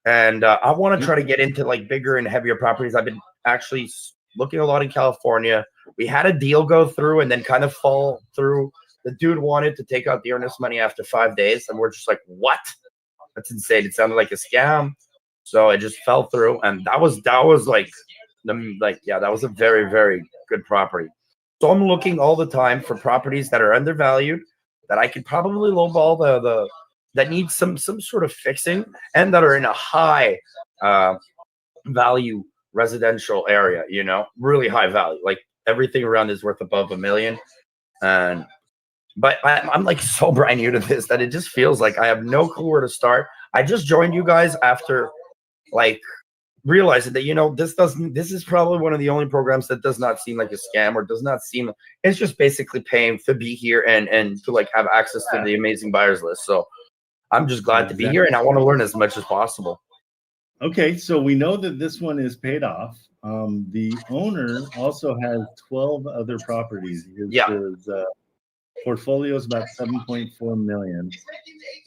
and I want to try to get into like bigger and heavier properties. I've been actually looking a lot in California. We had a deal go through and then kind of fall through. The dude wanted to take out the earnest money after 5 days, and we're just like, what? That's insane. It sounded like a scam. So it just fell through, and that was that was a very, very good property. So I'm looking all the time for properties that are undervalued, that I could probably lowball that need some sort of fixing, and that are in a high value residential area, you know, really high value. Like everything around is worth above $1 million. But I'm like so brand new to this that it just feels like I have no clue where to start. I just joined you guys after like realizing that, you know, this is probably one of the only programs that does not seem like a scam, or does not seem, it's just basically paying to be here and to like have access to the amazing buyers list. So I'm just glad to be here, and I want to learn as much as possible. Okay, so we know that this one is paid off. The owner also has 12 other properties. His portfolio is about 7.4 million.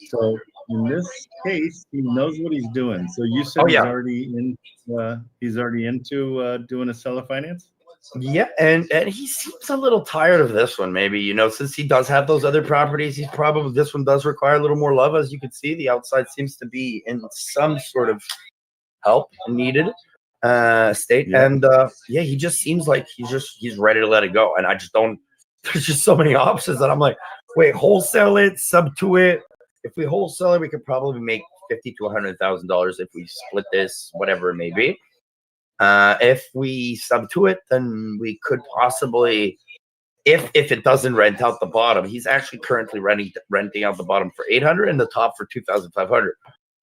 So in this case, he knows what he's doing. So you said he's already into doing a seller finance? Yeah, and he seems a little tired of this one, maybe, you know, since he does have those other properties. He's probably, this one does require a little more love. As you can see, the outside seems to be in some sort of help needed state. Yeah. And he just seems like he's ready to let it go. And I just don't, there's just so many options that I'm like, wait, wholesale it, sub to it. If we wholesale it, we could probably make $50,000 to $100,000 if we split this, whatever it may be. If we sub to it, then we could possibly, if it doesn't rent out the bottom, he's actually currently renting out the bottom for $800 and the top for $2,500.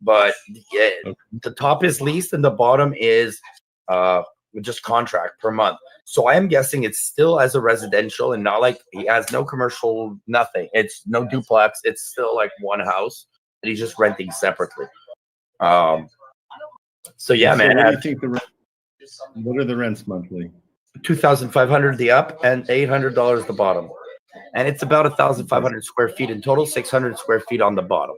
But the top is leased and the bottom is just contract per month. So I am guessing it's still as a residential, and not like he has no commercial, nothing. It's no duplex. It's still like one house that he's just renting separately. So yeah, man. What do you think the rent? What are the rents monthly? $2,500 the up and $800 the bottom, and it's about 1,500 square feet in total. 600 square feet on the bottom.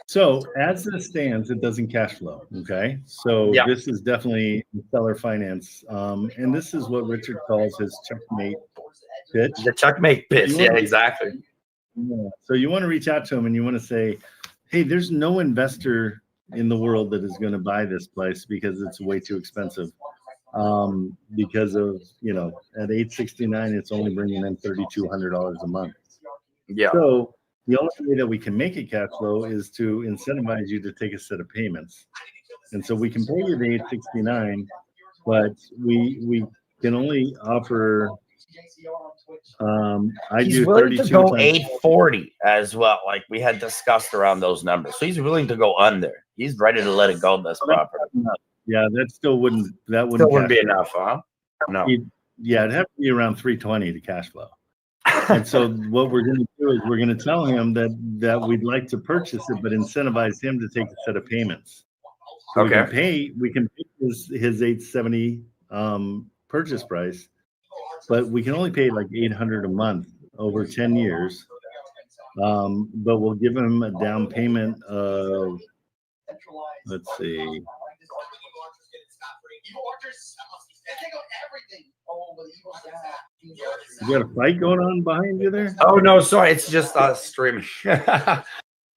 So as it stands, it doesn't cash flow. Okay, so this is definitely seller finance, and this is what Richard calls his checkmate pitch. The checkmate pitch, exactly. Yeah. So you want to reach out to him and you want to say, "Hey, there's no investor in the world that is going to buy this place because it's way too expensive. Because of, you know, at 869, it's only bringing in $3,200 a month. Yeah. So the only way that we can make it cash flow is to incentivize you to take a set of payments. And so we can pay you the 869, but we can only offer. He's willing to go 840 as well. Like we had discussed around those numbers. So he's willing to go under. He's ready to let it go this property. Yeah, that still wouldn't be enough, huh? No. Yeah, it'd have to be around 320 to cash flow. And so what we're going to do is we're going to tell him that we'd like to purchase it, but incentivize him to take a set of payments. So Okay. we can pay his 870 purchase price, but we can only pay like 800 a month over 10 years. But we'll give him a down payment of, let's see. You got a fight going on behind you there? Oh no, sorry, it's just us streaming.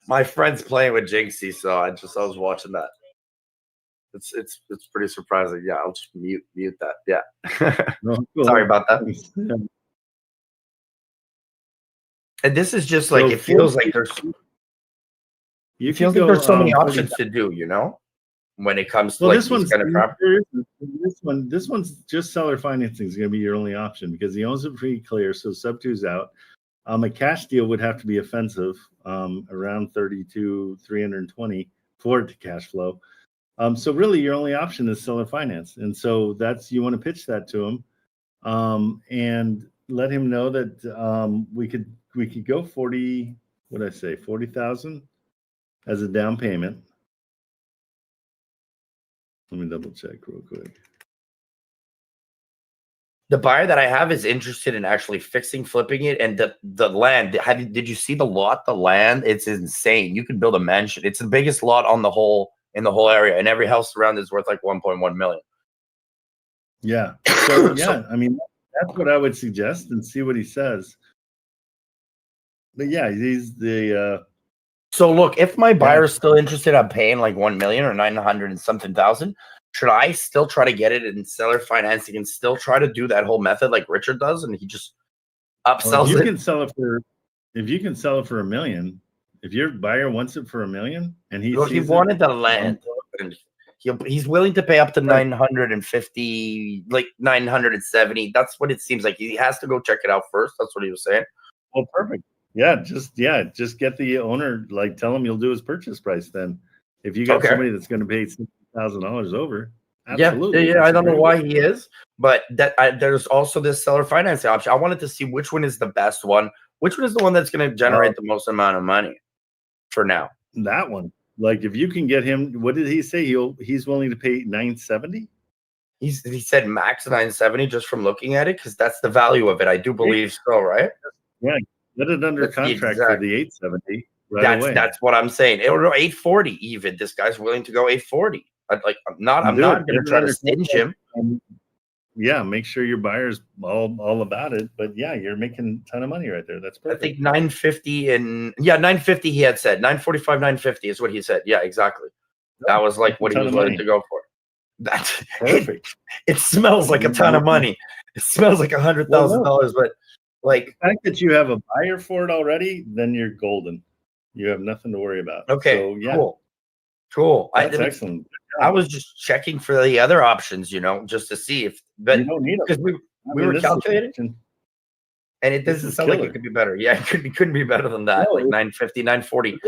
My friend's playing with Jinxie, so I was watching that. It's pretty surprising. Yeah, I'll just mute that. Yeah. Cool. Sorry about that. And this is just like it feels like there's so many options to do, you know, when it comes to like this these kind of properties. This one's just seller financing is going to be your only option because he owns it pretty clear. So sub 2's out. A cash deal would have to be offensive, around 320 for it to cash flow. So really your only option is seller finance. And so you want to pitch that to him, and let him know that, we could go 40,000 as a down payment. Let me double check real quick. The buyer that I have is interested in actually flipping it, and the land. Did you see the lot? The land, it's insane. You could build a mansion. It's the biggest lot in the whole area, and every house around is worth like 1.1 million. Yeah. So yeah, I mean that's what I would suggest, and see what he says. But yeah, he's the. So look, if my buyer is still interested in paying like 1 million or 900 and something thousand, should I still try to get it in seller financing and still try to do that whole method like Richard does, and he just upsells if you it? can sell it for $1 million, if your buyer wants it for $1 million, and he wanted the land, and he's willing to pay up to 950, like 970. That's what it seems like. He has to go check it out first. That's what he was saying. Well, perfect. Yeah, just get the owner, like tell him you'll do his purchase price then. If you got somebody that's going to pay $60,000 over, absolutely. Yeah. I don't know why he is, but there's also this seller financing option. I wanted to see which one is the best one. Which one is the one that's going to generate the most amount of money for now? That one. Like if you can get him, what did he say? He's willing to pay 970? He said max 970 just from looking at it, because that's the value of it. I do believe so, right? Yeah. Get it under contract for the 870 away. That's what I'm saying. Or 840 even. This guy's willing to go 840. I'm not going to try to stinge him. Yeah, make sure your buyer's all about it. But yeah, you're making a ton of money right there. That's perfect. I think 950 and 950 he had said. 945, 950 is what he said. Yeah, exactly. That was like what he was willing to go for. That's perfect. It smells like a ton of money. It smells like $100,000, but like the fact that you have a buyer for it already, then you're golden. You have nothing to worry about. Okay, so, yeah. Cool. That's excellent. I was just checking for the other options, just to see if. But you don't need because we were calculating, and it doesn't sound like it could be better. Yeah, it couldn't be better than that. Like 950, 940.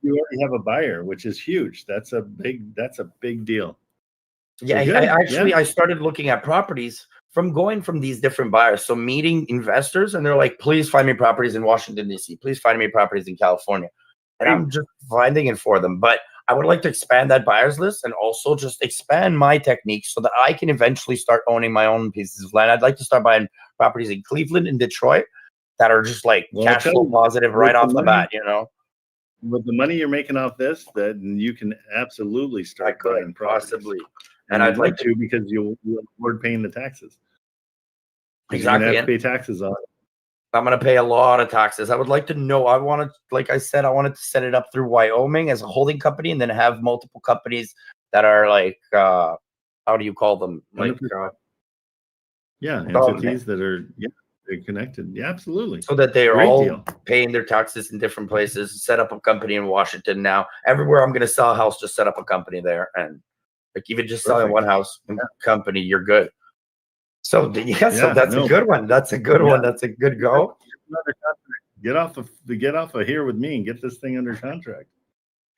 You already have a buyer, which is huge. That's a big deal. Yeah, so I started looking at properties from these different buyers. So meeting investors, and they're like, please find me properties in Washington, D.C. Please find me properties in California. And I'm just finding it for them. But I would like to expand that buyers list and also just expand my techniques so that I can eventually start owning my own pieces of land. I'd like to start buying properties in Cleveland and Detroit that are just like cash flow positive right off the bat, With the money you're making off this, that you can absolutely start buying possibly. And I'd like to because you'll afford paying the taxes. Exactly. You have to pay taxes on it. I'm going to pay a lot of taxes. I would like to know, like I said, I wanted to set it up through Wyoming as a holding company and then have multiple companies that are like, how do you call them? Like, entities that are, they're connected. Yeah, absolutely. So that they are all paying their taxes in different places, set up a company in Washington now. Everywhere I'm going to sell a house, just set up a company there. And like even just selling one house company, you're good. So so that's a good one. That's a good one. That's a good go. Get off of here with me and get this thing under contract.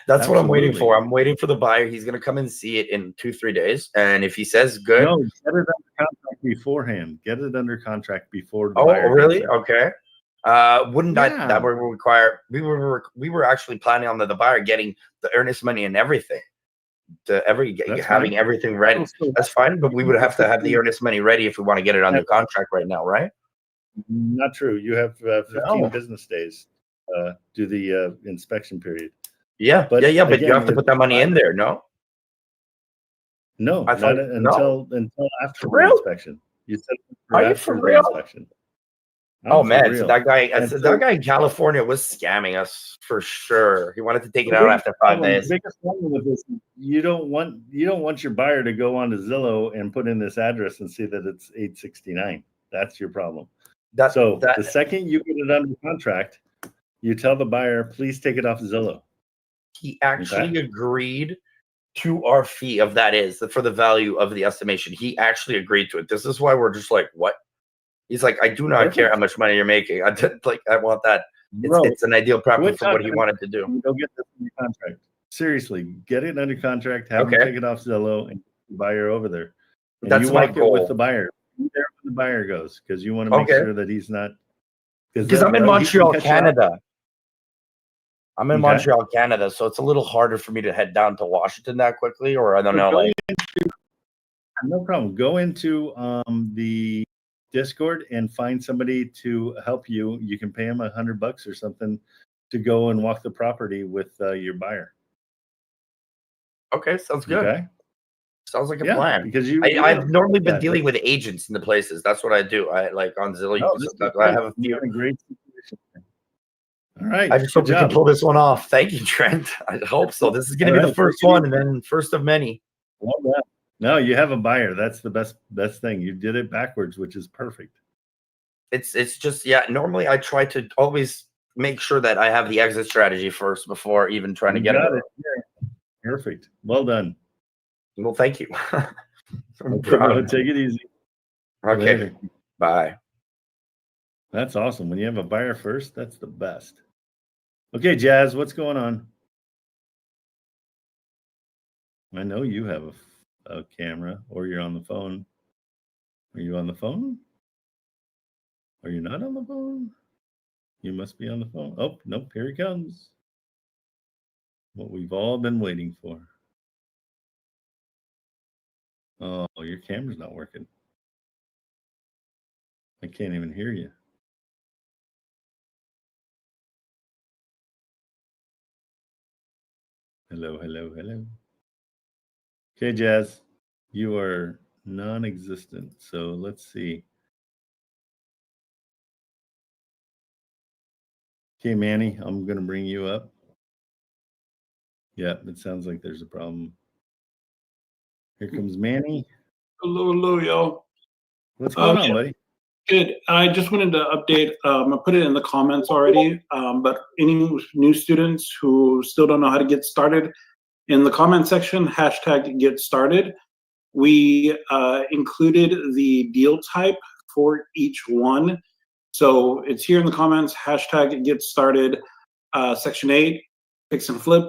That's what I'm waiting for. I'm waiting for the buyer. He's gonna come and see it in 2-3 days. And if he says good, no, get it under contract beforehand. Get it under contract before the buyer. Oh, really? Okay. Wouldn't that would require? We were actually planning on the buyer getting the earnest money and everything. Having everything ready. That's fine, but we would have to have the earnest money ready if we want to get it under contract right now, right? Not true. You have 15 business days do the inspection period. Yeah, but again, you have to put that money in there, no? No, until after the inspection. You said are you for real? Inspection. Oh man, so that guy in California was scamming us for sure. He wanted to take it out after 5 days. The biggest problem with this, you don't want your buyer to go onto Zillow and put in this address and see that it's 869. That's your problem. The second you get it under contract, you tell the buyer, please take it off Zillow. He actually agreed to our fee of that is for the value of the estimation. He actually agreed to it. This is why we're just like, what? He's like, I do not care how much money you're making. I want that. It's an ideal practice for what he wanted to do. Go get this under contract. Seriously, get it under contract. Have him take it off Zillow and get the buyer over there. And that's my goal with the buyer. Be there when the buyer goes because you want to make sure that he's not. Because I'm in Montreal, Canada. I'm in Montreal, Canada, so it's a little harder for me to head down to Washington that quickly, or I don't know. No problem. Go into the Discord and find somebody to help you. You can pay him $100 or something to go and walk the property with your buyer. Okay, sounds good. Okay. Sounds like a plan. Because I've normally been dealing with agents in the places. That's what I do. I like on Zillow. I have a few. Great situation. All right. I just hope we can pull this one off. Thank you, Trent. I hope so. This is going to be the first one, and then first of many. No, you have a buyer. That's the best thing. You did it backwards, which is perfect. It's just normally I try to always make sure that I have the exit strategy first before even trying to get it. Yeah. Perfect. Well done. Well, thank you. Take it easy. Okay. Later. Bye. That's awesome. When you have a buyer first, that's the best. Okay, Jazz, what's going on? I know you have a camera, or you're on the phone. Are you on the phone? Are you not on the phone? You must be on the phone. Oh, nope, here he comes. What we've all been waiting for. Oh, your camera's not working. I can't even hear you. Hello, hello, hello. Okay, Jazz, you are non-existent. So let's see. Okay, Manny, I'm going to bring you up. Yeah, it sounds like there's a problem. Here comes Manny. Hello, y'all. What's going on, buddy? Good. I just wanted to update. I put it in the comments already, but any new students who still don't know how to get started, in the comment section, #GetStarted. We included the deal type for each one. So it's here in the comments, #GetStarted, Section 8, fix and flip,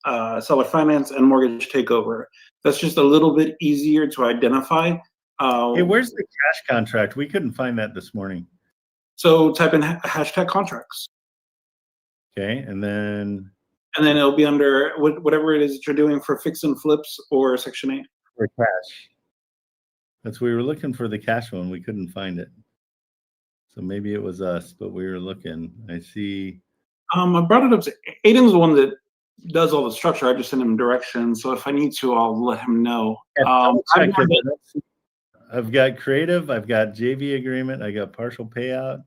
seller finance, and mortgage takeover. That's just a little bit easier to identify. Hey, where's the cash contract? We couldn't find that this morning. So type in #contracts. Okay, and then it'll be under whatever it is that you're doing for fix and flips or Section 8. For cash. We were looking for the cash one. We couldn't find it. So maybe it was us, but we were looking. I see. I brought it up to Aiden's the one that does all the structure. I just send him directions. So if I need to, I'll let him know. I've got creative, I've got JV agreement, I got partial payout,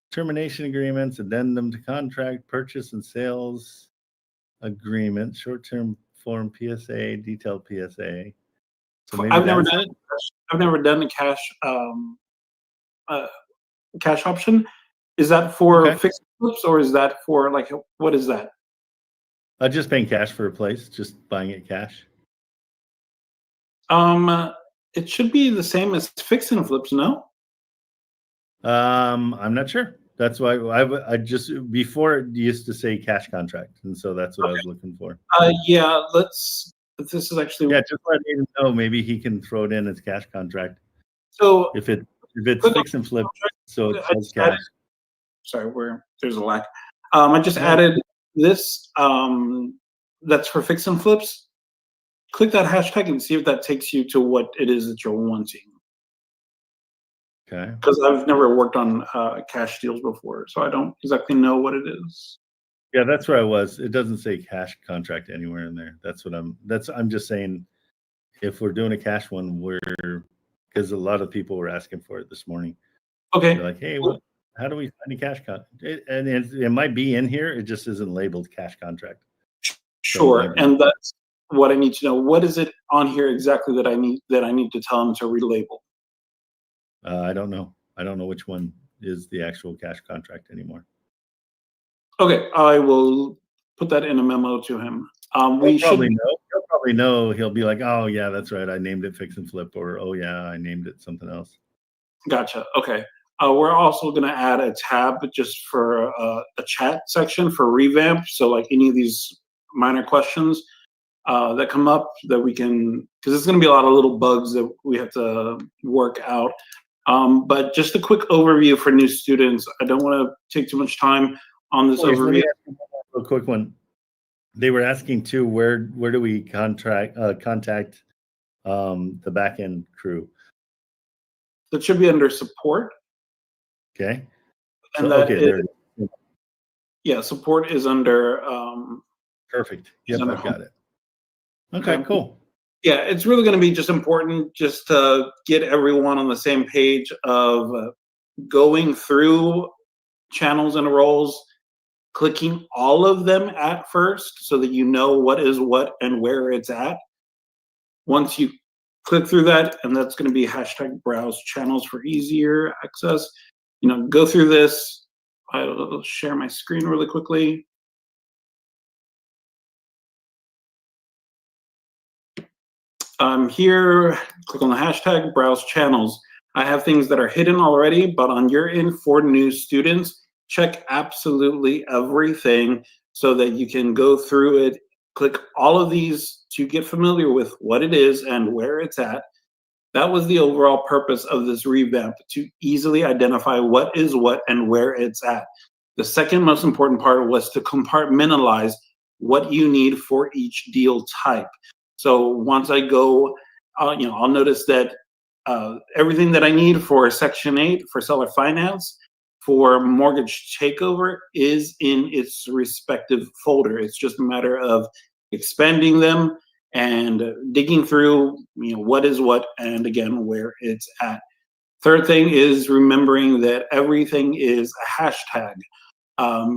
termination agreements, addendum to contract, purchase and sales agreement, short-term form PSA, detailed PSA. So I've never done it. I've never done a cash option. Is that for fixed flips, or is that for what is that? Just paying cash for a place, just buying it cash. It should be the same as fix and flips, no? I'm not sure. That's why I just before it used to say cash contract, and so that's what I was looking for. Yeah, let's. This is actually just let me know. Maybe he can throw it in as cash contract. So if it's fix and flip, so it says cash. Sorry, there's a lack. I just added this. That's for fix and flips. Click that hashtag and see if that takes you to what it is that you're wanting. Okay. Because I've never worked on cash deals before, so I don't exactly know what it is. Yeah, that's where I was. It doesn't say cash contract anywhere in there. I'm just saying if we're doing a cash one, because a lot of people were asking for it this morning. Okay. They're like, hey, how do we find a cash contract? And it might be in here. It just isn't labeled cash contract. Sure, and that's what I need to know. What is it on here exactly that I need to tell them to relabel? I don't know. I don't know which one is the actual cash contract anymore. Okay, I will put that in a memo to him. He'll probably know. He'll be like, oh yeah, that's right. I named it fix and flip, or oh yeah, I named it something else. Gotcha. Okay. We're also going to add a tab just for a chat section for revamp. So like any of these minor questions that come up that we can, because there's going to be a lot of little bugs that we have to work out. But just a quick overview for new students. I don't want to take too much time on this overview. A quick one. They were asking too, where do we contact the back end crew? That should be under support. Okay. And there. Yeah, support is under. Perfect. Yep, I've got it. Okay, cool. Yeah, it's really going to be just important just to get everyone on the same page of going through channels and roles, clicking all of them at first so that you know what is what and where it's at. Once you click through that, and that's going to be hashtag browse channels for easier access. Go through this. I'll share my screen really quickly. Here, click on the hashtag browse channels. I have things that are hidden already, but on your end for new students, check absolutely everything so that you can go through it, click all of these to get familiar with what it is and where it's at. That was the overall purpose of this revamp, to easily identify what is what and where it's at. The second most important part was to compartmentalize what you need for each deal type. So once I go, I'll notice that everything that I need for Section 8, for seller finance, for mortgage takeover is in its respective folder. It's just a matter of expanding them and digging through, what is what, and again, where it's at. Third thing is remembering that everything is a hashtag.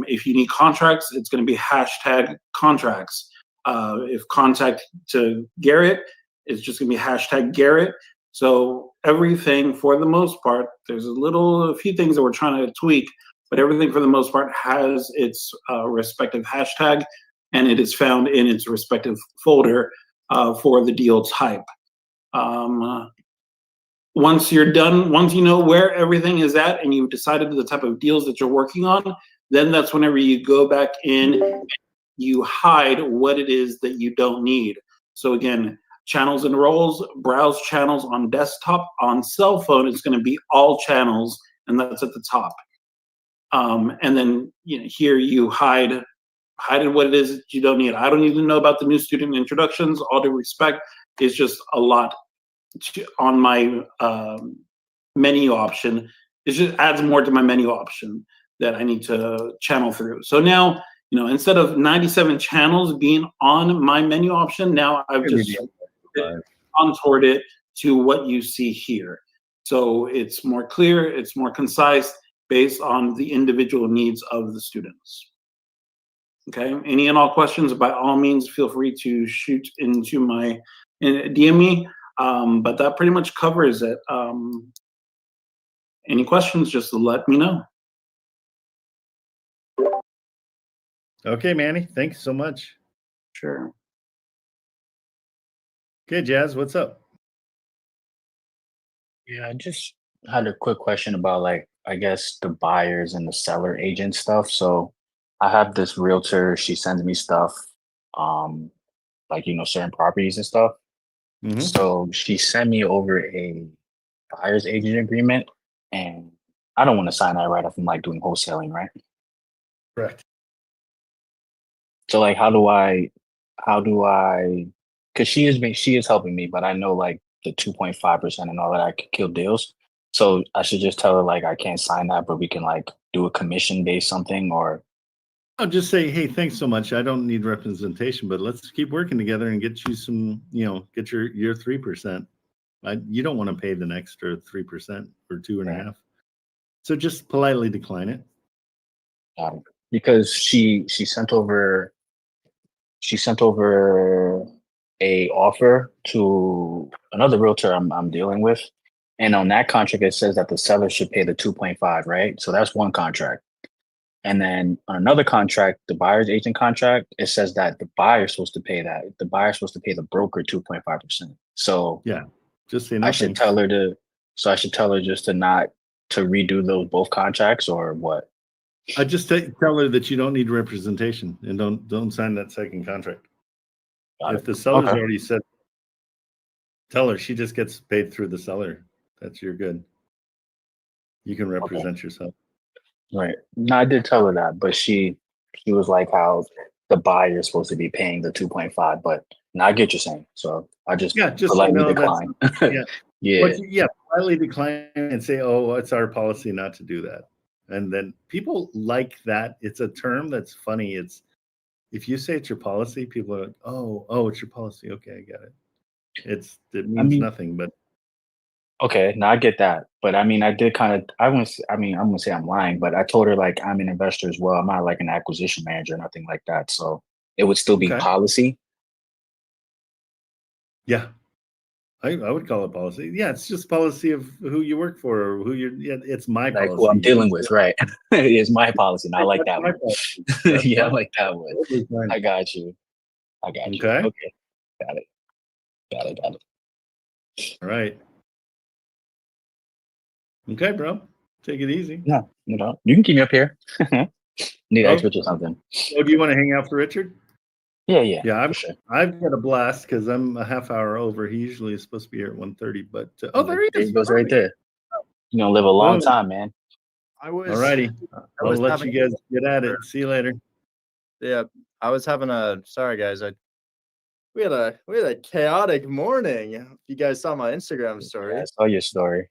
If you need contracts, it's going to be hashtag contracts. If contact to Garrett, it's just going to be hashtag Garrett. So everything, for the most part, there's a few things that we're trying to tweak, but everything for the most part has its respective hashtag, and it is found in its respective folder for the deal type. Once you're done, once you know where everything is at and you've decided the type of deals that you're working on, then that's whenever you go back in and you hide what it is that you don't need. So again, channels and roles, browse channels on desktop. On cell phone, it's going to be all channels, and that's at the top. And then here you hide what it is that you don't need. I don't need to know about the new student introductions. All due respect, it's just a lot on my menu option. It just adds more to my menu option that I need to channel through. So now, instead of 97 channels being on my menu option, now I've just contoured it to what you see here. So it's more clear, it's more concise, based on the individual needs of the students. Okay, any and all questions, by all means, feel free to shoot into my DM me, but that pretty much covers it. Any questions, just let me know. Okay, Manny, thanks so much. Sure. Okay, Jazz, what's up? Yeah, I just had a quick question about like I guess the buyers and the seller agent stuff. So I have this realtor, she sends me stuff, um, like certain properties and stuff. Mhm. So she sent me over a buyer's agent agreement, and I don't want to sign that right off. I'm like doing wholesaling, right? Correct. So like, how do I? Because she is helping me, but I know like the 2.5% and all that I could kill deals. So I should just tell her like I can't sign that, but we can like do a commission based something or. I'll just say, hey, thanks so much. I don't need representation, but let's keep working together and get you some, get your 3%. You don't want to pay the extra 3% or 2.5%. So just politely decline it. Because she sent over a offer to another realtor I'm dealing with, and on that contract it says that the seller should pay the 2.5, right? So that's one contract. And then on another contract, the buyer's agent contract, it says that the buyer's supposed to pay that. The buyer's supposed to pay the broker 2.5%. So yeah, just say I should tell her just to not to redo those both contracts or what? I just tell her that you don't need representation and don't sign that second contract. If the seller's already said, tell her she just gets paid through the seller. You're good. You can represent yourself. Right. No, I did tell her that, but she was like how the buyer is supposed to be paying the 2.5, but now I get what you're saying. So I just politely decline. Yeah. Politely decline and say, oh, it's our policy not to do that. And then people like that. It's a term that's funny. It's if you say it's your policy, people are like, oh, it's your policy. Okay, I get it. It means nothing, but okay, now I get that. But I mean, I did kind of, I'm gonna say I'm lying, but I told her like I'm an investor as well. I'm not like an acquisition manager or nothing like that. So it would still be policy. Yeah. I would call it policy. Yeah, it's just policy of who you work for or who it's my like policy. Who I'm dealing with, right? It's my policy. And I like that one. Yeah, I like that one. I got you. Okay. Okay. Got it. All right. Okay, bro. Take it easy. No, you can keep me up here. Need experts or something. Oh, do you want to hang out for Richard? Yeah. I've got a blast because I'm a half hour over. He usually is supposed to be here at 1:30, but there he is. He goes right there. You're gonna live a long time, man. All righty. I'll let you guys get at it. See you later. Yeah, I was having sorry guys, we had a chaotic morning. If you guys saw my Instagram story. Yeah, I saw your story.